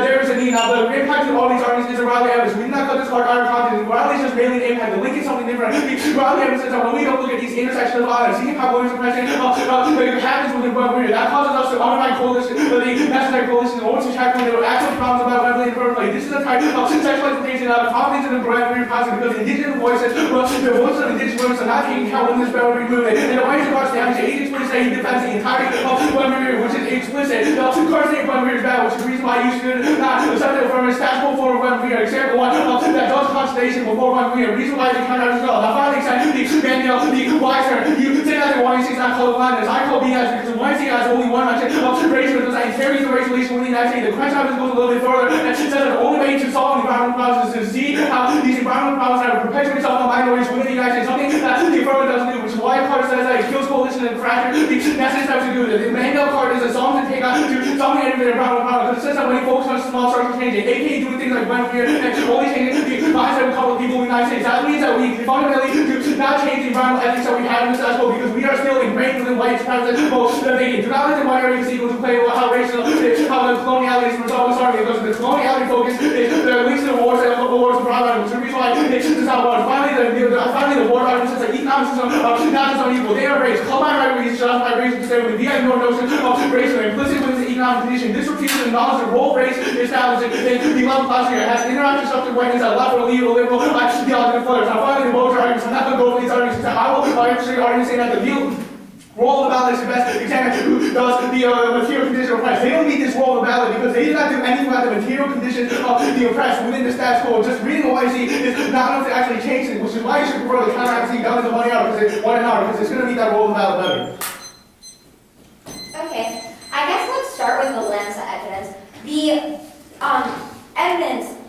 there is a need. Now, the impact of all these arguments is a Riley evidence. We do not cut this card out of context. Riley is just mainly the impact. The link is something different. Riley evidence is that when we don't look at these intersections of violence, seeing how women's oppression happens within Buen Vivir, that causes us to undermine coalition, the necessary coalition in order to tackle the actual problems about Wembley in the first place. This is a type of sexual exploitation confidence in the Buen Vivir project because indigenous voices, well, the voices of indigenous women are not taking account in this Buen Vivir movement. And the white Carson County agents would say he defends the entirety of Buen Vivir, which is explicit. Now, Carson Buen Vivir is bad, which is the reason why you should not accept it from a statutory form of Buen Vivir. Example 1, that does consultation before Buen Vivir. Reason why they can't understand. Now, finally, Centennial, the wiser, you say that the YC is not colorblind, as I call BS because the YC has only one mention of racial, because I carry the racial issue within the United States. The question of this goes a little bit further and says that the only way to solve the environmental problems is to see how these environmental problems have perpetuated itself on minorities within the United States, something that the affirmative doesn't do, which is why Carter says that it kills coalition and fracture the necessary steps to do this. The Mandel card is a song to take on to solving any environmental problem, because it says that when you focus on small structural changes, aka doing things like Buen Vivir and only changing the mindset of a couple of people in the United States, that means that we fundamentally do not change the environmental ethics that we have in this school, because we are still ingrained within white supremacist most thinking. Do not let the minorities equal to play how racial is, how the coloniality is resolved in Sorry, because the coloniality focus is the links to the wars and the wars of broad which is the reason why this is how it was. Finally the war argument says that economic system not just unequal, they are race. Call my right reason, just my race to say when we have no notion of race and implicit within the economic condition. This repeats the knowledge of role race established in the 11th class year. It has interactive stuff to whiteness that left or legal liberal ideological flutters. Now finally the Boger arguments, I'm not going to go for these arguments, I will actually argue saying that the role of the ballot is the best examiner who does the material condition of oppressed. They don't meet this role of the ballot because they did not do anything about the material condition of the oppressed within the status quo. Just reading the YC is not enough to actually change it, which is why you should prefer the counter-advocacy done in the 1 hour, because it's going to meet that role of the ballot better. Okay, I guess let's start with the Lanza evidence. The evidence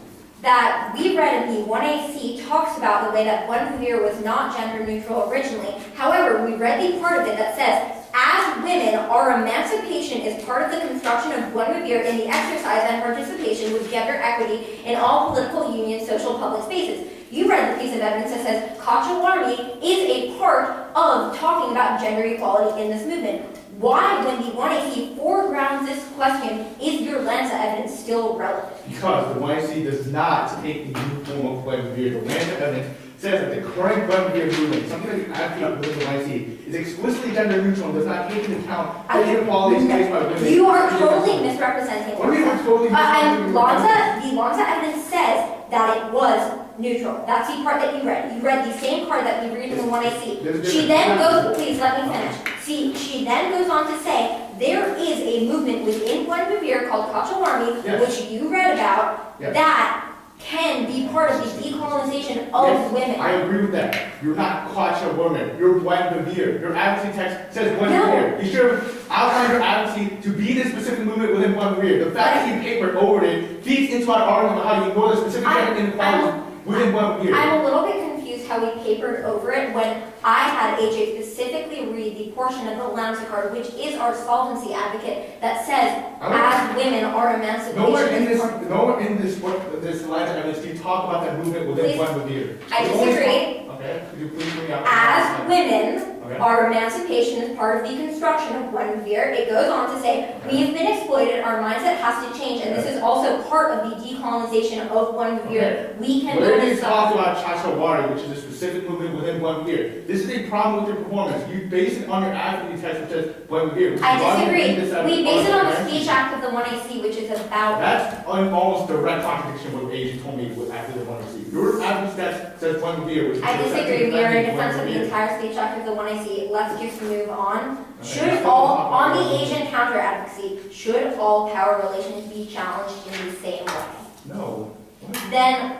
that we read in the 1AC talks about the way that Buen Vivir was not gender neutral originally. However, we read the part of it that says, as women, our emancipation is part of the construction of Buen Vivir in the exercise and participation with gender equity in all political, union, social, public spaces. You read the piece of evidence that says Kachawarmi is a part of talking about gender equality in this movement. Why, when the 1AC foregrounds this question, is your Lanza evidence still relevant? Because the YC does not take the new form of Buen Vivir. The Lanza evidence says that the current Buen Vivir movement, something that you advocate within the YC, is explicitly gender neutral and does not take into account inequalities faced by women. You are totally misrepresenting. What do you mean totally misrepresenting? The Lanza evidence says that it was neutral. That's the part that you read. You read the same part that we read in the 1AC. She then goes, please let me finish. See, she then goes on to say, there is a movement within Buen Vivir called Kachawarmi, which you read about, that can be part of the decolonization of women. I agree with that. You're not Kachawarmi. You're Buen Vivir. Your advocacy text says Buen Vivir. You should have outlined your advocacy to be this specific movement within Buen Vivir. The fact that you papered over it feeds into our argument about how you ignore the specific gender inequalities within Buen Vivir. I'm a little bit confused how we papered over it when I had AJ specifically read the portion of the Lanza card, which is our solvency advocate, that says, as women, our emancipation Nowhere in is this Lanza evidence do you talk about that movement within Buen Vivir. I disagree. Okay, could you please read out? As women, Okay. our emancipation is part of the construction of Buen Vivir. It goes on to say, we have been exploited, our mindset has to change, and this is also part of the decolonization of Buen Vivir. We can Where build do you this talk up. about Chachawari, which is a specific movement within Buen Vivir? This is a problem with your performance. You base it on your advocacy text, which says Buen Vivir. I disagree. We base it on the Speech Act of the 1AC, which is about... That's an almost direct contradiction with what AG told me after the 1AC. Your advocacy text says Buen Vivir, which is... I disagree. We are in defense of the entire Speech Act of the 1AC. Let's just move on. On the Asian counter-advocacy, should all power relations be challenged in the same way? No. Then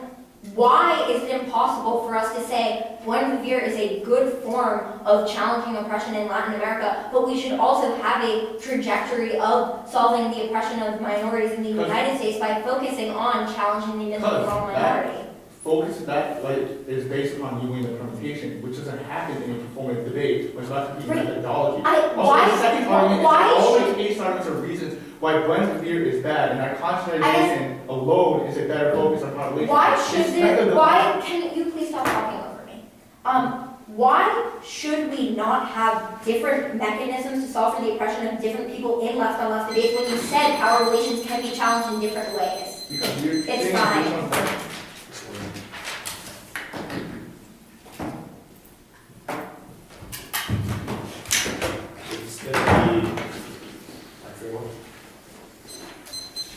why is it impossible for us to say Buen Vivir is a good form of challenging oppression in Latin America, but we should also have a trajectory of solving the oppression of minorities in the United States by focusing on challenging the Muslim minority? Focus that is based upon you winning the permutation, which doesn't happen in a performative debate, which is about to be methodology. The second argument is that all the case arguments are reasons why Buen Vivir is bad, and that concentration alone is a better focus on population. Why can you please stop talking over me? Why should we not have different mechanisms to solve for the oppression of different people in left-on-left debates when you said power relations can be challenged in different ways? Because you're It's fine. It's gonna be light framework.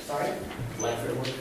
Sorry? Light framework.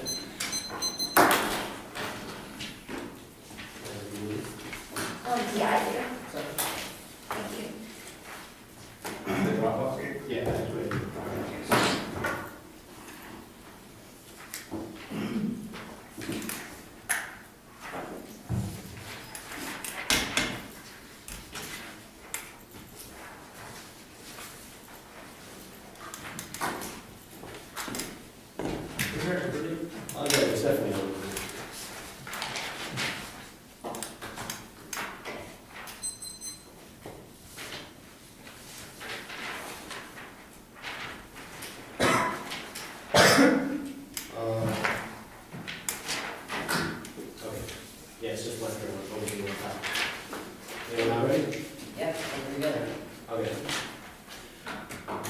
Okay.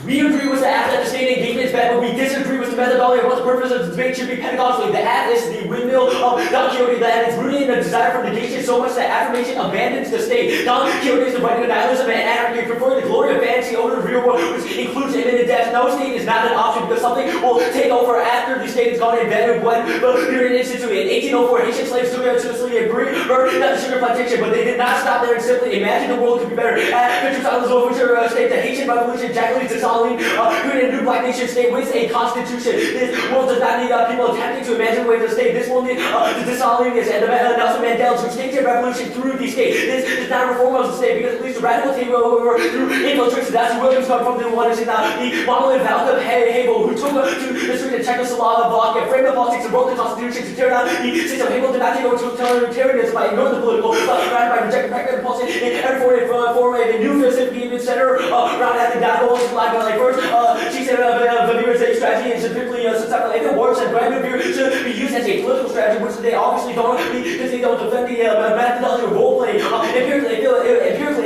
We agree with the act that the state engagement is bad, but we disagree with the methodology of what the purpose of the debate should be pedagogically. The act is the windmill of Don Quixote that is rooted in a desire for negation so much that affirmation abandons the state. Don Quixote is the writing of nihilism and anarchy, preferring the glory of fantasy over the real world, which includes imminent death. No state is not an option because something will take over after the state is gone and invented when the period instituted. In 1804, Haitian slaves took out to the agreed not the sugar plantation, but they did not stop there and simply imagine the world could be better. At Pictures on the overture state, the Haitian Revolution, Jacqueline created a new black nation state with a constitution. This world does not need people attempting to imagine ways of state. This will need the dissolveness and the Nelson Mandela's who staged a revolution through the state. This is not a reform of the state because it leads to radical takeover through infiltration. That's where Williams come from. The one is now the monolith Malcolm Havel who took to the street of Czechoslovakia, framed the politics and wrote the constitution to tear down the system. Havel did not take over totalitarianism by ignoring the political, but rather by rejecting pragmatic policy in every form of a new philosophy center around at the Dow Jones Live first. She said Vivir's strategy is typically susceptible. If it works, and Buen Vivir should be used as a political strategy, which they obviously don't because they don't defend the methodology of role playing. Empirically,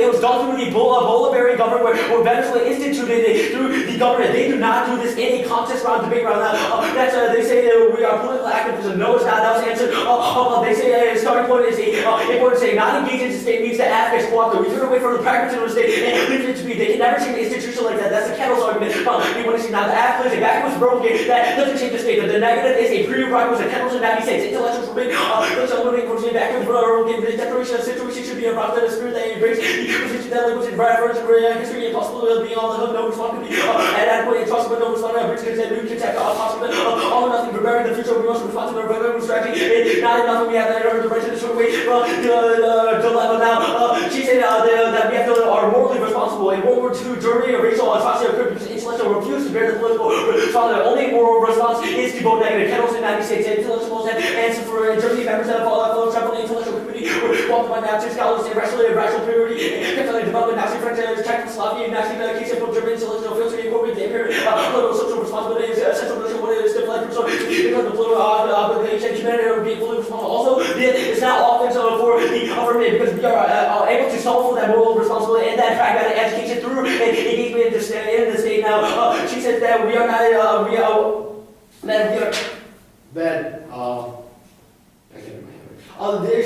it was done through the Bolivarian government where Venezuela instituted it through the government. They do not do this in a contest round debate round. They say we are political activists. No, it's not. That was the answer. They say starting point is important to say not engage in the state means to ask us cooperate. We turn away from the pragmatism of the state and leave it to be. They can never change an institution like that. That's the Kettle's argument. They want to see now the act plays a backwards role game that doesn't change the state. The negative is a prerequisite. Kettle's in 96. Intellectuals forbid. Those eliminate coaching backwards role game. The declaration of situation should be a rock that is spirit that embrace the position that language and reference to history and possibility of being on the hook. No responsibility. And adequate and trust, but no responsibility. Brings consent. New contact. Possibility. All or nothing. Preparing the future. We must respond to the regular strategy. Not enough. We have that the right to the short way. The dilemma now. She said that we have to are morally responsible. In World War II, Germany, a racial atrocity occurred because intellectuals refused to bear the political responsibility. The only moral response is to vote negative. Kettle's in 96. Intellectuals had answered for Germany members of the travel intellectual community were welcomed by Nazi scholars and racial purity. Kept on development Nazi French, Czechoslovakia, Nazi case of German intellectual fields to be incorporated. The imperial political social responsibility is essential notion what it is to like so because the political obligation humanity are being fully responsible. Also, it's not often so for the government because we are able to solve for that moral responsibility and that pragmatic education through engagement in the state. Now, she says that we are not,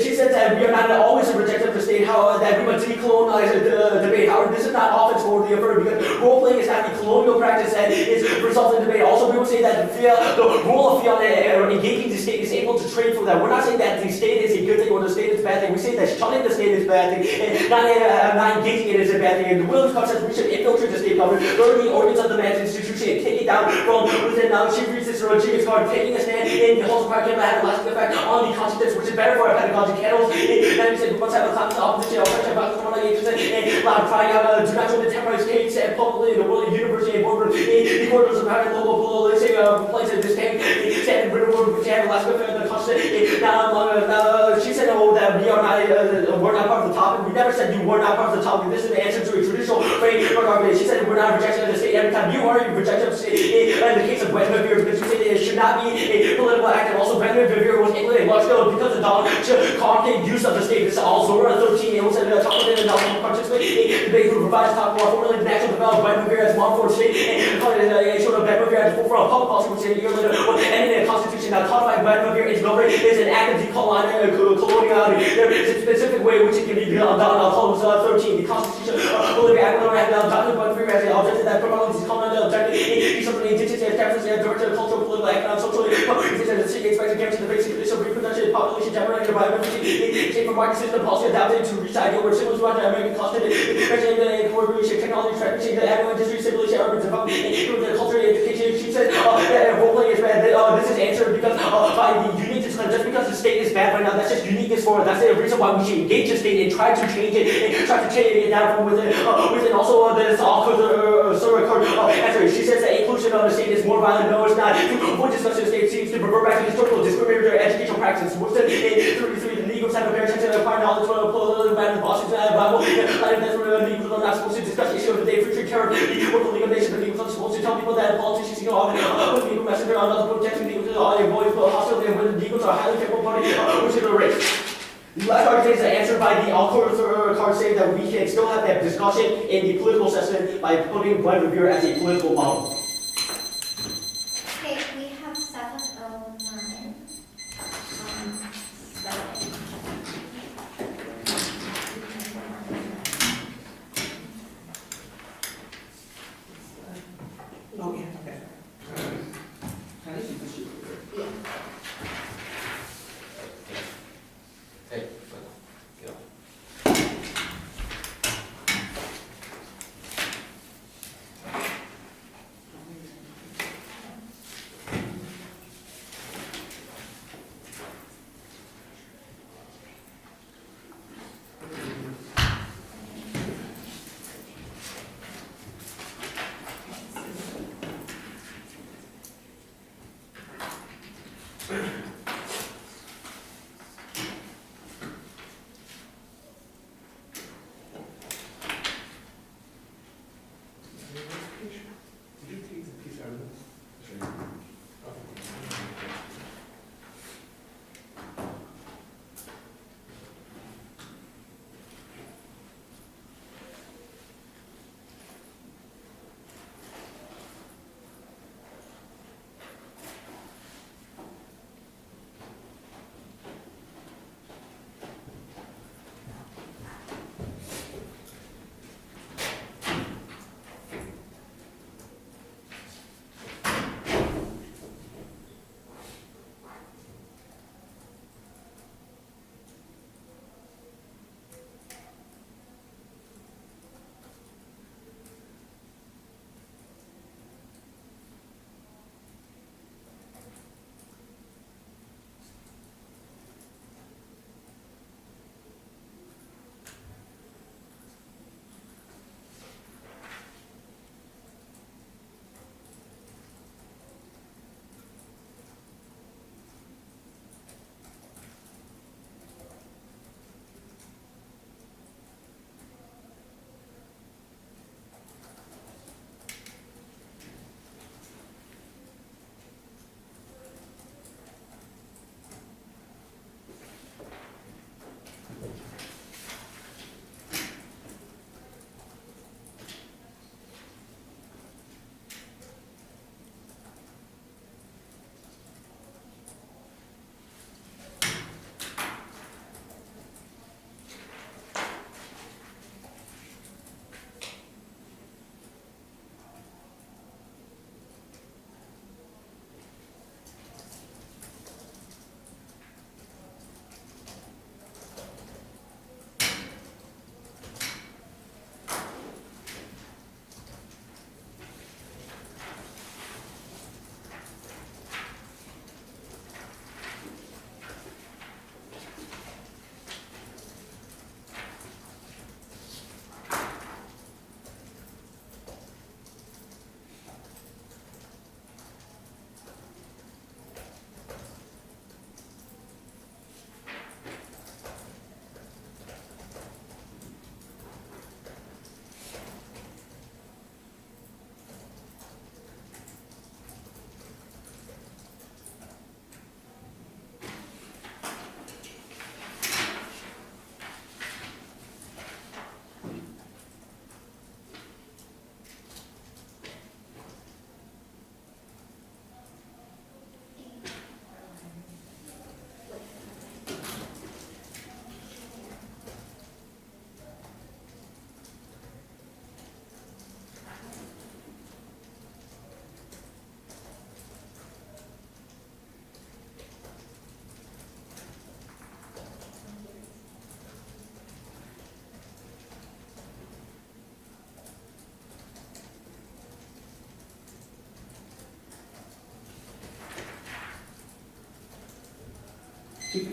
she said that we are not always a rejecter of the state, that we must decolonize the debate. However, this is not often for the affirmative because role-playing is not the colonial practice that is resulting in debate. Also, we will say that the role of fiat engaging the state is able to trade for that. We're not saying that the state is a good thing or the state is a bad thing. We say that shunning the state is a bad thing and not engaging it is a bad thing. And the Williams concept we should infiltrate the state government, learn the organs of the man's institution, and take it down from within. Now, she reads this Rodriguez card, taking a stand in the whole party can have a lasting effect on the consciousness, which is better for pedagogy. Kettles, then we said we must have a class opposition, oppression, violence, and loud crying out, do not join the terrorist states and publicly in the world university and boardroom, the corridors of private global policing, place of this tank, stand in Britain, which have a last effect on the constant. She said, that we are not, we're not part of the topic. We never said you were not part of the topic. This is the answer to a traditional framework argument. She said we're not rejection of the state. Every time you are, you reject the state. In the case of Buen Vivir, because you say that it should not be a political act, and also Buen Vivir was implemented large scale because the dollar concrete use of the state. This is all Zora 13. It was said that Thompson and Nelson participate in debate who provides top more formally the national development Buen Vivir as one for state and called it a sort of Buen Vivir as a forefront of public policy, which a year later was ended in a constitution. Now codified Buen Vivir is an act of decoloniality. There is a specific way which it can be done. I'll call it 13. The Constitution of Bolivia Act Dr. Buen Vivir as an objective that promotes these common objectives. He's something indigenous and taxes and director of cultural, political, economic, social, the city expects to guarantee the basic condition of reproduction, population, generated by shape of market system policy adapted to reach ideal where symbols run American constant, coordination, technology, trafficking, the agro industry, simulation, urban development, the culture, education. She says that role playing is bad. This is answered because by the uniqueness, just because the state is bad right now, that's just uniqueness for it. That's the reason why we should engage the state and try to change it and try to change it down from within. Also, there's all answer. She says that inclusion of the state is more violent. No, it's not. Avoid discussion of the state seems to revert back to historical discriminatory educational practice. What's the 33? The legal type of parents to acquire knowledge from the political and bosses and Bible. That's where legal are not supposed to discuss the issue of the day for terror. The legal nation, the legal are supposed to tell people that politicians can with legal messenger on other protecting legal to all your boys, but hostility and when the legals are highly capable party, which is a race. The last card is answered by the all card saying that we can still have that discussion in the political session by putting Buen Vivir as a political model. Okay, we have 7:09. Oh, yeah, okay. Can I just use this sheet? Hey, get off. Did you take the piece out of this? Sure.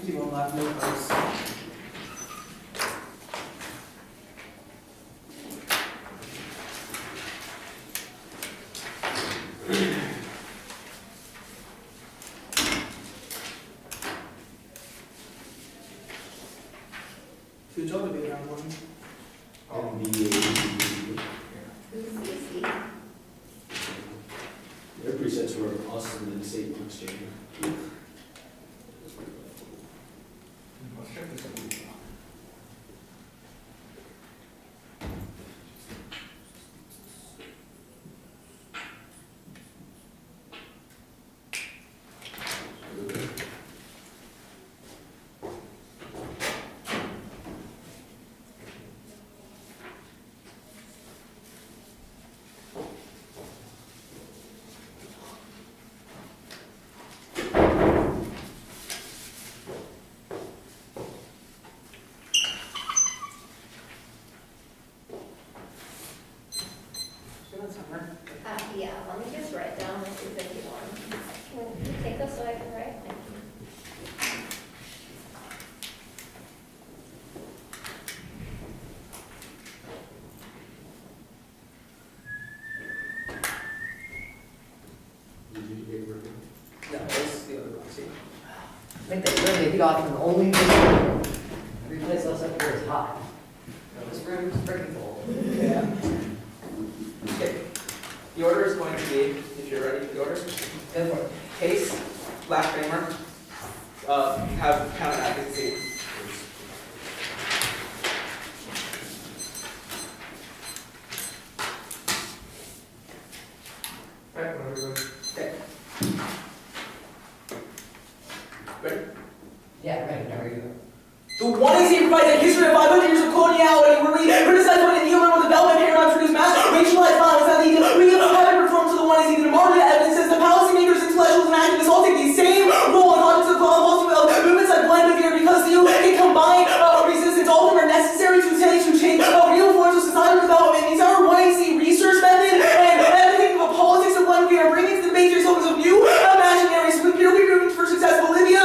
People left, no votes. Good job today, everyone. Who's Stacy? Their presets were awesome in the state exchange. Let's check this out. Yeah, let me just write down the 251. Can you take this so I can write? Thank you. Did you get rid of it? No, that's the other one, see? I think they really be often only every place else up here is hot. This room is freaking full. Yeah. Okay. The order is going to be, if you're ready, the order. Go for it. Case, Black Framer, have counter advocacy. Right, whenever you're ready. Okay. Ready? Yeah, right, there we go. The one is here provides a history of 500 years of coloniality, where we criticize what an neoliberal development paradigm produce mass racialized violence that lead to we haven't reformed to the one is either martyred evidence says the policymakers, intellectuals, and activists all take the same role in context of movements like Buen Vivir because you can combine resistance. All of them are necessary to change real forms of societal development. These are 1AC research method and everything of politics of Buen Vivir, bringing to the matrix focus of new imaginaries with purely proven for success. Bolivia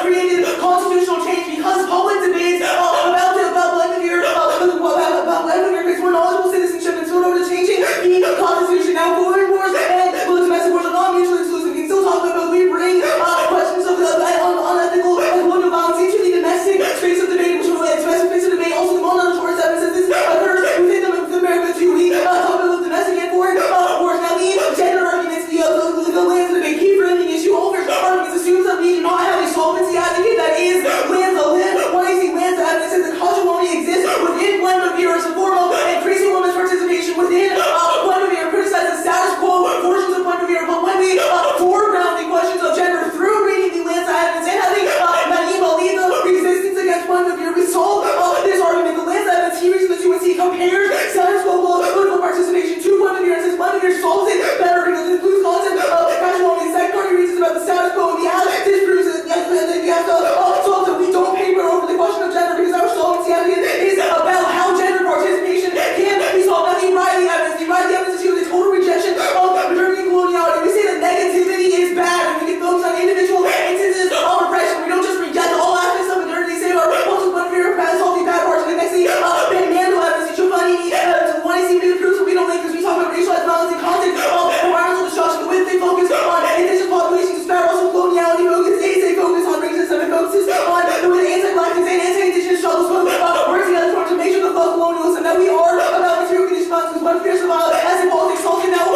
created constitutional change because public debates about Buen Vivir, about Buen Vivir creates more knowledgeable citizenship and turned over to changing the constitution. Now foreign wars and domestic wars are not mutually exclusive. We can still talk about we bring questions of unethical and colonial violence into the domestic space of debate, which domestic space of debate. Also, the non-notorious evidence that this occurs within America too. We talk about domestic and foreign wars. Now, the gender arguments, the lands debate, key framing issue, all of arguments assumes that we do not have a solvency advocate that is lands the land. Why is the lands evidence that the culture only exists within Buen Vivir as a form of increasing women's participation within Buen Vivir, criticize the status quo portions of Buen Vivir, but when we foreground the questions of gender through reading the lands evidence and having Naima lead the resistance against Buen Vivir, we solve this argument. The lands evidence series of the UNC compares status quo political participation to Buen Vivir and says Buen Vivir solves it better because it includes content of casuality. The second party reasons about the status quo and the disproves it. We have to solve that we don't paper over the question of gender because our solvency evidence is about how gender participation can be solved. Now, the Riley evidence is a total rejection of maternity coloniality. We say that negativity is bad and we can focus on individual instances of oppression. We don't just reject all aspects of modernity, say our most Buen Vivir solve the bad parts. And the next thing, Mandel evidence, Giovanni evidence, the one I see the proofs we don't make because we talk about racialized violence and content of environmental destruction. The way they focus on indigenous population disparity, also coloniality focus, they focus on racism, it focuses on the way the anti-blackness and anti-indigenous struggles work together to make sure the fuck colonialism that we are about material conditions violence because Buen Vivir survival as in politics, solving now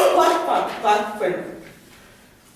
black framework.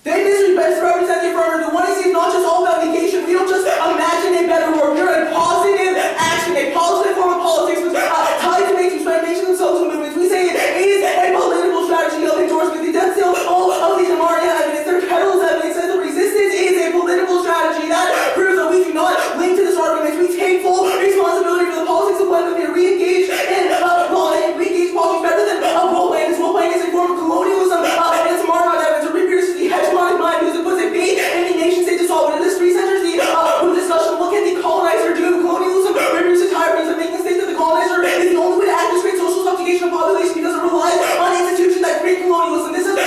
They best represent the affirmative. The one is not just all about negation. We don't just imagine a better world. We're a positive action, a positive form of politics which tied to making transformation of social movements. We say it is a political strategy of endorsement. The death seal all of these Emory evidence, their petals evidence says the resistance is a political strategy. That proves that we do not link to this argument. We take full responsibility for the politics of Buen Vivir. We engage in law and we engage politics better than role-playing. This role-playing is a form of colonialism and it's marginalized evidence. It repierces the hegemonic mind because it puts a bait in the nation state to solve it. In this 3 centuries, the discussion of what can the colonizer do? Colonialism reproduces hierarchies and making the state that the colonizer is the only way to act is create social subjugation of population because it relies on institutions that create colonialism. This is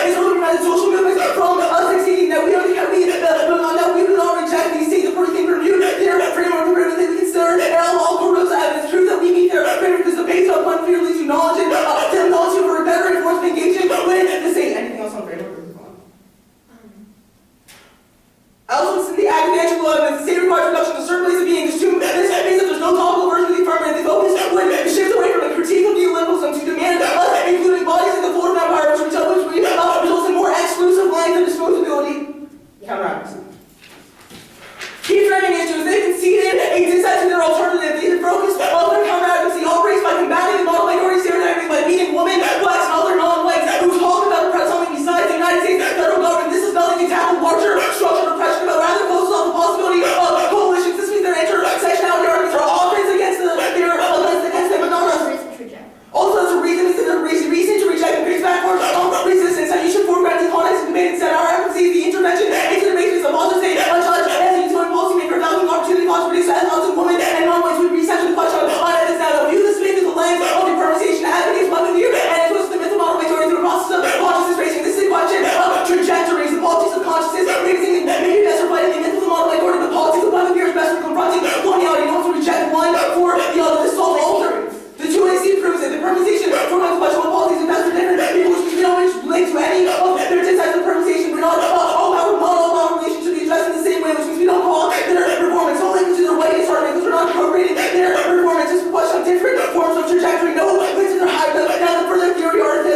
into any of their types of permutation. We're not all about relations should be addressed in the same way, which means we don't call their performance only to their whiteness argument, because we're not appropriating their performance just for on different forms of trajectory. No, links to their high, now for their theory or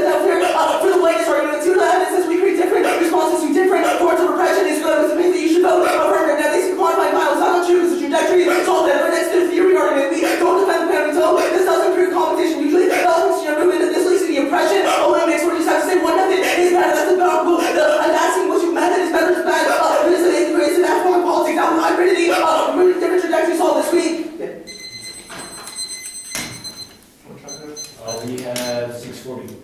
for the whiteness argument. To the evidence says we create different responses to different forms of repression. It's good, which means that you should vote affirmative. Now they say quantifying violence, that's not true, because the trajectory is all that. But that's their theory argument. We don't defend the penalty until this doesn't improve competition. Usually, the elements in your movement that this leads to the oppression eliminates, where you just have to say one method is better. That's the powerful. I'm asking which method is better, is bad. It is an integrated that form of politics. That was hybridity. Different trajectories all this week. We have 6:40.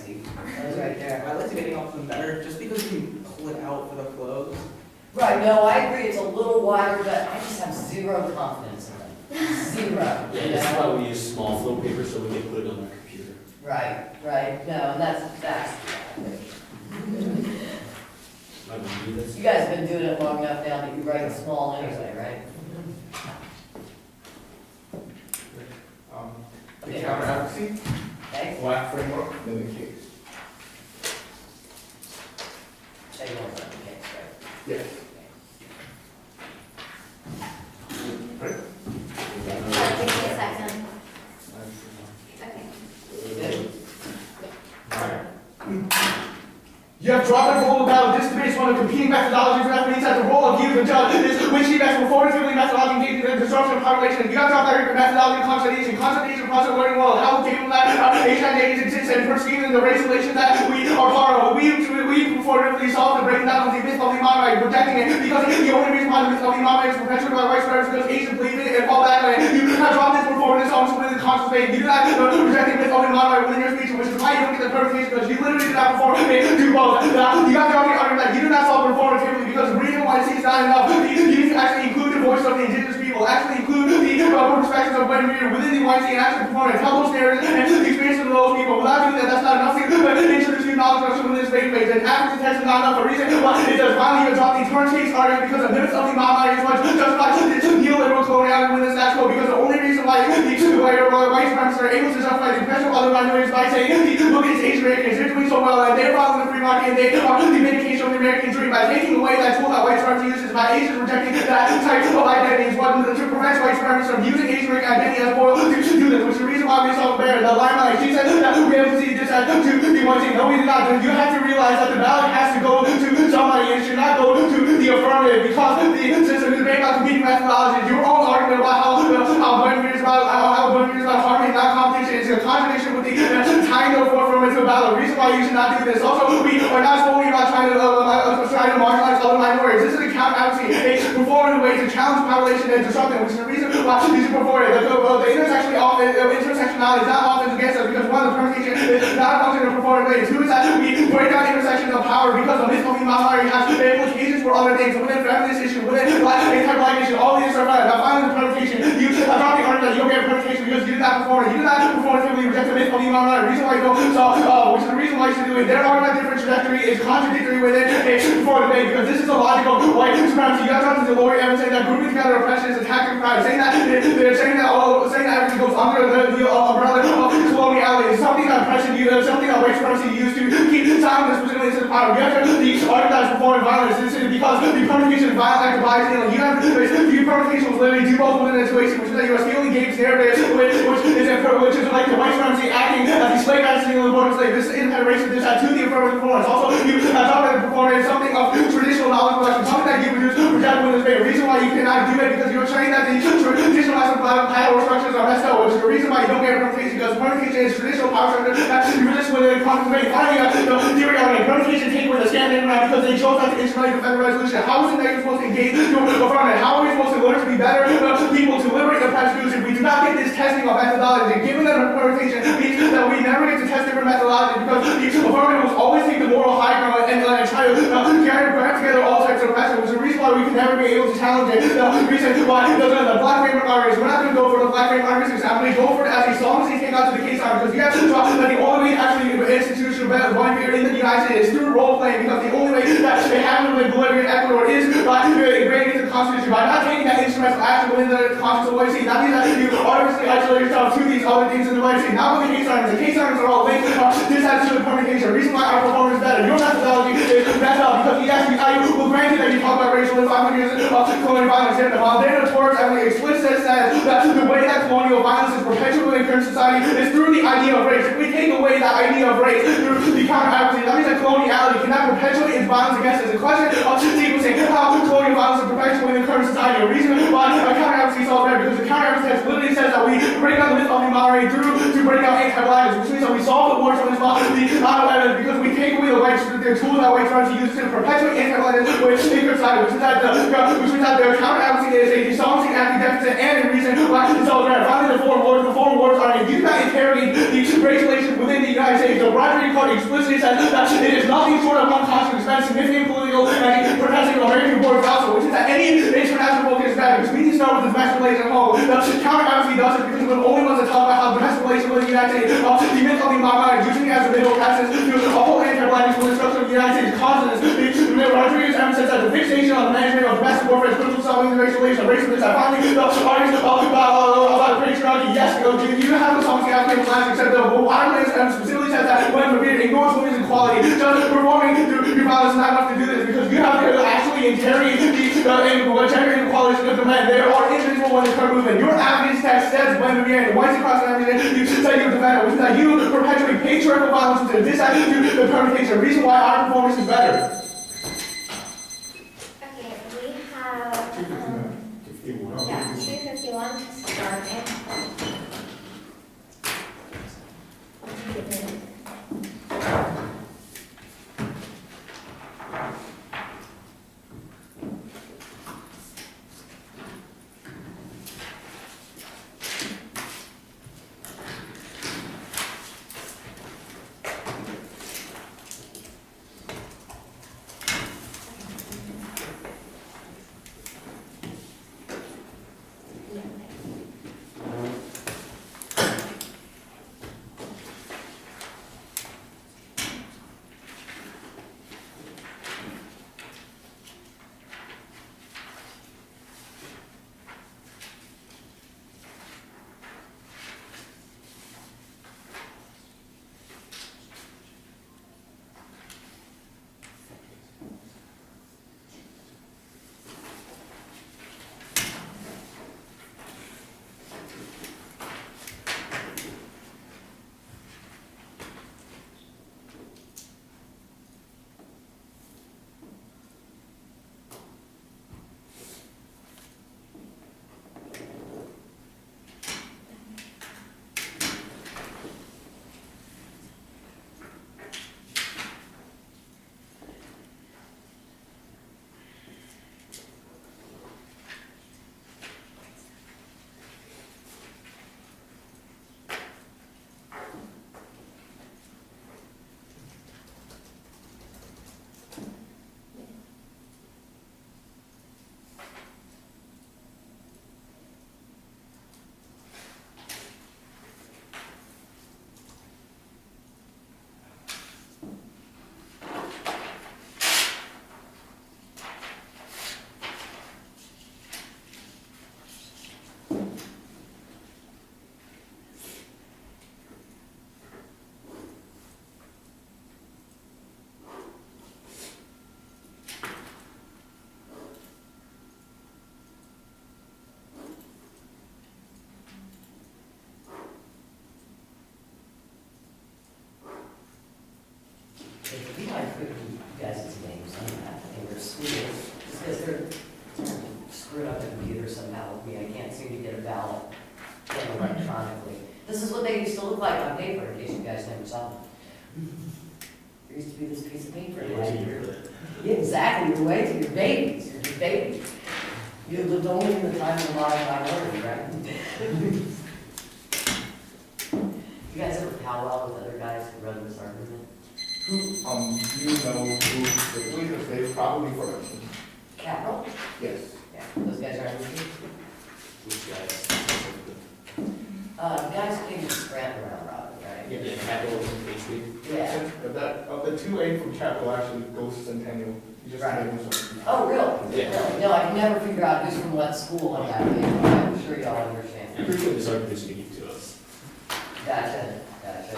see, those right there. I like to getting off them better, just because you can pull it out for the clothes. Right, no, I agree, it's a little wider, but I just have zero confidence in them. Zero. Yeah, you that's know? why we use small flow paper so we can put it on our computer. Right, no, and that's. I would do this. You guys have been doing it long enough now that you write small anyway, right? The Okay. counter-advocacy, Okay? black framework, then the case. Say you want that, okay, right? Yes. Give me a second. Okay. Good. You have dropped the role of battle. This debate is one of competing methodologies for that means that the role of you, the judge, is which he best performatively methodology engaged in the disruption of population. You have dropped that methodology consultation process of learning world. How capable that Asian exists and perceiving the race relations that we are part of. We performatively solve the breaking down of the myth of the Imam by rejecting it because the only reason why the myth of the Imam is perpetuated by white supremacists because Asian believe it and all that. And you have dropped this performance also within the conscious faith. You do not reject the myth of the Imam within your speech, which is why you don't get the permutation because you literally did not perform it. Do both. You got the argument that you do not solve performatively because the reason why it's not enough. You need to actually include the voice of the indigenous people, actually include the perspectives of Buen Vivir within the YC and actually perform and tell those narratives and the experiences of those people. Without doing that, that's not enough. But introduce new knowledge within this faith base. And African text is not enough. The reason why it does finally adopt the turn case argument because of myths of the Imam is what justifies the neoliberal coloniality within this natural because the only reason why the white supremacists are able to justify the oppression of other minorities by saying, look at these Asian Americans, they're doing so well and they're following the free market and they are the vindication of the American dream by taking away that tool that white supremacy uses by Asians rejecting that type of identity is what to prevent white supremacists from using Asian American identity as foil to do this, which is the reason why we saw Bear, the limelight. She said that we have to see this as to the one thing. No, we did not. You have to realize that the ballot has to go to somebody and should not go to the affirmative because since the debate about competing methodologies, your own argument about how Buen Vivir is about harmony and not competition is a contradiction with the tying of affirmative ballot. The reason why you should not do this. Also, we are not solely about trying to marginalize other minorities. This is a counter-advocacy, a performative way to challenge population and disrupt them, which is the reason why these are performative. The intersectionality is not often against us because one, the permutation is not a function of performative way. Two is that we break down intersections of power because the myth of Imam has implications for other things within feminist issue, within anti-black issue, all these are fine. Now finally the permutation, you adopt the argument that you don't get permutation because you did not perform it. You did not performatively reject the myth of Imam. The reason why you don't which is the reason why you should do it. Their argument different trajectory is contradictory within a performative way because this is a logical white supremacy. You got to the lawyer and say that grouping together oppression is a tactic of crime. Saying that everything goes under the umbrella of coloniality is something that oppression something that white supremacy used to keep silent specifically into the power. You have to argue performing violence. This is because the permutation is violent act of bias. You have to the permutation was literally do both within a situation, which is that you are stealing Gabe's narrative, which is like the white supremacy acting as the slave master stealing the border slave. This is independent racism. This had to the affirmative performance. Also, you have talked about performance something of traditional knowledge production, something that you produce project with this way. The reason why you cannot do it because you're saying that the traditional power structures are messed up, which is the reason why you don't get permutation because permutation is traditional power structure that you resist with a quantum rate. Finally, the theory of permutation take away the standing ground because they chose not to instrument the federal resolution. How is it that you're supposed to engage your affirmative? How are we supposed to learn to be better people to liberate the oppressed groups if we do not get this testing of methodology? Given that permutation means that we never get to test different methodologies because the affirmative will always take the moral high ground and try to grab together all types of oppression, which is the reason why we can never be able to challenge it. The reason why the black framework arguments, we're not going to go for the black framework arguments example, we go for it as long as they take out to the case argument because you have to draw that the only way to actually institutional Buen Vivir in the United States is through role playing because the only way that they have to live Bolivia in Ecuador is by integrating into the Constitution. By not taking that instrumental action within the Constitution of the that means that you artificially isolate yourself to these other things in the YC. Not with the case arguments. The case arguments are all linked. This has to do with permutation. The reason why our performance is better. Your methodology is better because I will grant you that you talk about racial and 500 years of colonial violence here. Their notorious and explicit says that the way that colonial violence is perpetuated in current society is through the idea of race. If we take away that idea of race through the counter-advocacy, that means that coloniality cannot perpetuate its violence against us. The question of sequencing how colonial violence is perpetuated in current society. A reason why counter-advocacy is all there because the counter-advocacy text literally says that we break down the myth of Emory through to break down anti-blackness, which means that we solve the wars from this law because we take away the tool that white supremacy uses to perpetuate anti-blackness which is society, which means that their counter-advocacy is a solvency acting deficit and a reason why it's all there. Finally, the foreign wars are you do not interrogate the race relations within the United States. The bribery called a explicitly says that it is nothing short of unconscious expense, significant political and protesting American Board of Council, which is that any international book is bad because we need to start with domestic relations at home. The counter-advocacy does it because we're the only ones that talk about how domestic relations with the United States, the myth of the Mama, using it as a middle passes to a whole anti-black structure of the United States causes Rodriguez emphasizes that the fixation on the management of domestic warfare is critical to solving the racial relations of racism. I finally artists about patriarchy. Yes, you have a song out here last except the Waterlands specifically says that Buen Vivir ignores women's equality. Just performing through violence is not enough to do this because you have to actually interrogate the gender inequalities of the men. There are individual when the current movement. Your advocacy text says Buen Vivir and the whites across the everything you say you defend it, which is that you perpetuate patriarchal violence into this attitude the permutation. The reason why our performance is better. Okay, we have, 251 starting. If we might put you guys' names on that in your school, just because they're screwed up the computer somehow with me, I can't seem to get a ballot in electronically. This is what they used to look like on paper, in case you guys never saw them. There used to be this piece of paper. Yeah, exactly, you're waiting, your babies, you're just babies. You lived only in the time of the modern minority, right? You guys ever powwow with other guys who run this argument? Do you know who the police are probably for us? Capital? Yes. Yeah, those guys are with you? Which guys? Guys came to Scranton around Robin, right? Yeah, Capital and Casey. Yeah. The 2A from Capital actually goes to Centennial. You just Right. made this one. Oh, really? Yeah. Really? No, I can never figure out who's from what school on that page, but I'm sure y'all understand. I'm pretty sure this argument's unique to us. Gotcha, gotcha.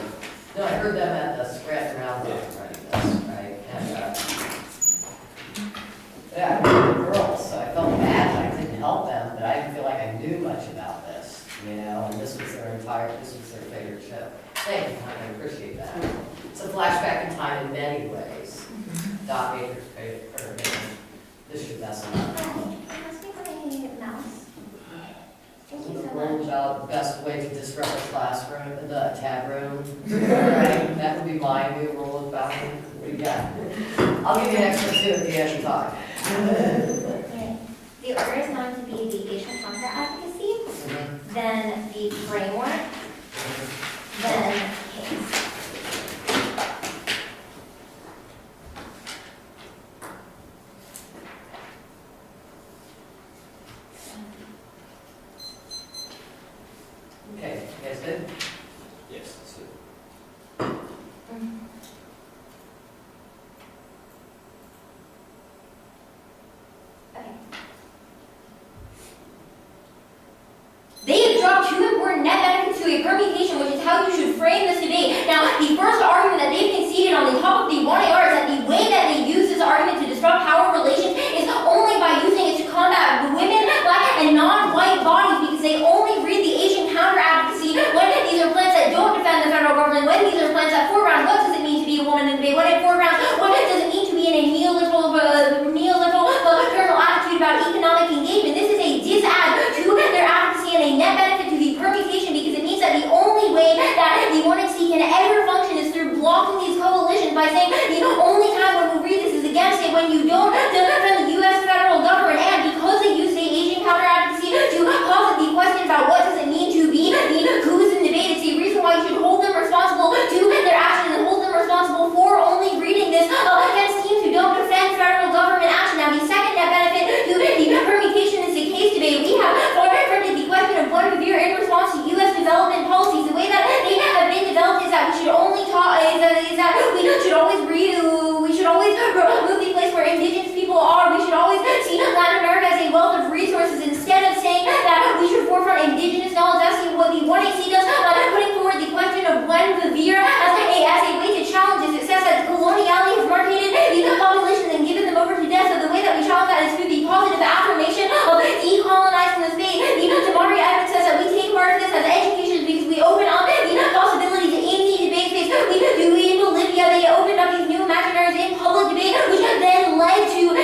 No, I heard them at the Scranton Round Robin running this, right? And, yeah, I knew the girls, so I felt bad that I didn't help them, but I didn't feel like I knew much about this, you know, and this was their favorite show. Thank you, I appreciate that. It's a flashback in time in many ways. Dot Baker's favorite person. This should mess them up. Must be my mouse. Thank you so Learn much. about the best way to disrupt the classroom, the tab room. Right? That would be my new rule of boundary. What do you got? I'll give you an extra 2 at the end of the talk. Okay. The order is going to be the Asian Counteradvocacy, then the framework, then case. by saying the only time when we read this is against it when you don't defend the U.S. federal government, and because they use the Asian Counteradvocacy to posit the question about what does it mean to be the who's in debate, it's the reason why you should hold them responsible to their actions and hold them responsible for only reading this against teams who don't defend federal government action. Now, the second net benefit to the permutation is the case debate. We have confronted the question of Buen Vivir in response to U.S. development policies. The way that they have been developed is that we should only talk, is that we should always remove the place where indigenous people are. We should always see Latin America as a wealth of resources instead of saying that we should forefront indigenous knowledge. That's what the 1AC does, putting forward the question of Buen Vivir as a way to challenge this. It says that coloniality has marketed the population and given them over to death. So the way that we challenge that is through the positive affirmation of decolonizing the state. The Emory evidence says that we take part of this as education because we open up the possibilities in the debate space. We do in Bolivia, they opened up these new imaginaries in public debate, which then led to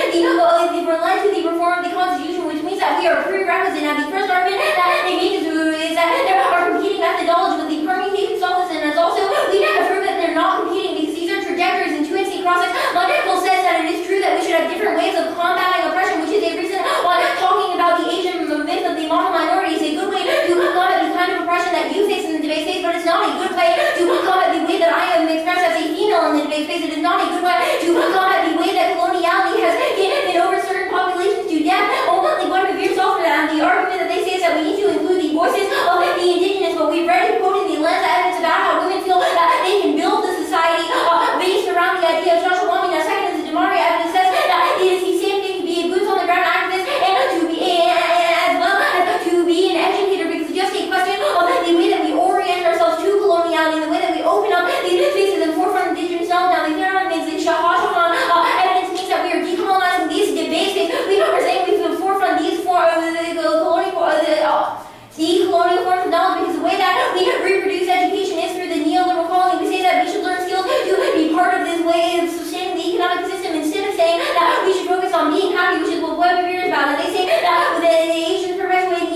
the reform of the Constitution, which means that we are prerequisite. Now, the first argument that they make is that there are competing methodologies, but the permutation solves this, and it's also we have proved that they're not competing because these are trajectories and 2NC crossings. Michael says that it is true that we should have different ways of combating oppression, which is a reason why talking about the Asian myth of the model minority is a good way to combat the kind of oppression that you face in the debate space, but it's not a good way to combat the way that I am expressed as a female in the debate space. It is not a good way to combat the way that coloniality has given over certain populations to death. Only Buen Vivir solved for that. And the argument that they say is that we need to include the voices of the indigenous, but we've read quoting the Atlanta evidence about how women feel that they can build the society based around the idea of Joshua Wami. Now, second is the Emory evidence says that it is the same thing to be a boots on the ground activist and to be as well as to be an educator, because it's just a question of the way that we orient ourselves to coloniality, the way that we open up these spaces and forefront indigenous knowledge. Now, the third one is the Shahashaman evidence means that we are decolonizing these debate spaces. We are saying we can forefront these decolonial forms of knowledge, because the way that we reproduce education is through the neoliberal colony. We say that we should learn skills to be part of this way of sustaining the economic system instead of saying that we should focus on being happy, which is what Buen Vivir is about. And they say that the Asians perpetuate the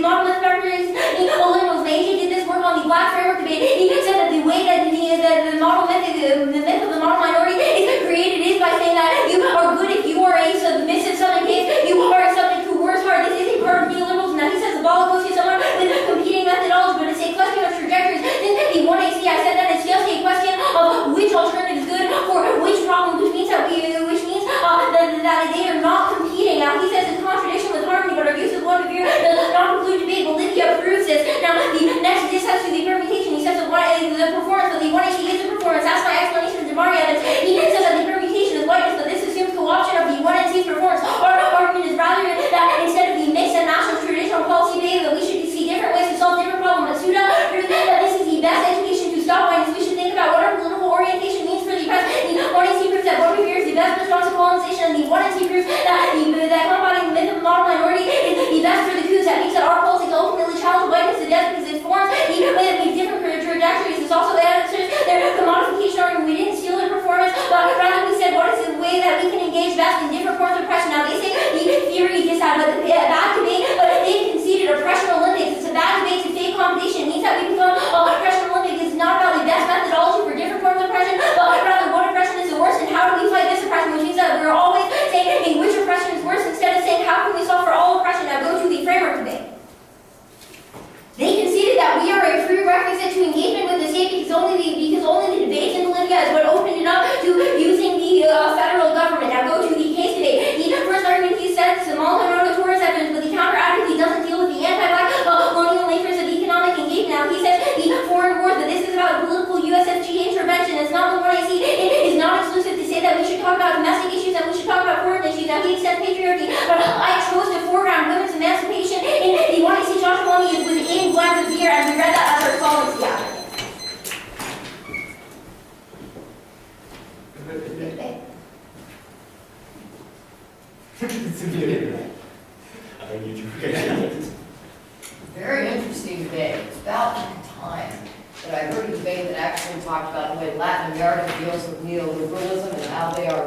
model of factories, neoliberals. The Asian did this work on the black framework debate. He said that the way that the model method, the myth of the model minority is created is by saying that you are good if you are a submissive Southern case, you are a subject who works hard. This is a part of neoliberals. Now, he says the ball goes to someone with competing methodology, but it's a question of trajectories. Then the 1AC, I said that it's just a question of which alternative is good for which problem, which means that they are not competing. Now, he says it's contradiction with harmony, but our use of Buen Vivir does not include debate. Bolivia proves this. Now, the next, this has to be permutation. He says the performance of the 1AC is the performance. That's my explanation of Emory evidence. He says that the permutation is whiteness, but this assumes co-option of the 1NC's performance. Our argument is rather that instead of the mixed and national traditional policy debate, that we should see different ways to solve different problems. But Suda proves that this is the best education to stop whiteness. We should think about what our political orientation means for the oppressed. The 1NC proves that Buen Vivir is the best response to colonization, and the 1NC proves that combating the myth of the model minority is the best for the coups. That means that our politics ultimately challenge whiteness to death because it forms the way that we different trajectories. It's also the answers their commodification argument. We didn't steal their performance, but rather we said what is the way that we can engage best in different forms of oppression. Now, they say the theory just had a bad debate, but they conceded oppression Olympics. It's a bad debate to fake competition. It means that we become oppression Olympics. It's not about the best methodology for different forms of oppression, but rather what oppression is the worst and how do we fight this oppression, which means that we're always saying, hey, which oppression is worse, instead of saying how can we solve for all oppression. Now go to the framework debate. They conceded that we are a prerequisite to engagement with the state because only the debates in Bolivia is what opened it up to using the federal government. Now go to the case debate. The first argument he says is the multi-notorious evidence, but the counter-advocacy doesn't deal with the anti-black colonial natures of economic engagement. Now he says the foreign wars, but this is about political USFG intervention. It's not the 1AC. It is not exclusive to say that we should talk about domestic issues and we should talk about foreign issues. Now he said patriarchy, but I chose to foreground women's emancipation in the 1AC. Joshua Wami is within Buen Vivir, and we read that as our solvency avenue. Very interesting debate. It's about time that I heard a debate that actually talked about the way Latin America deals with neoliberalism and how they are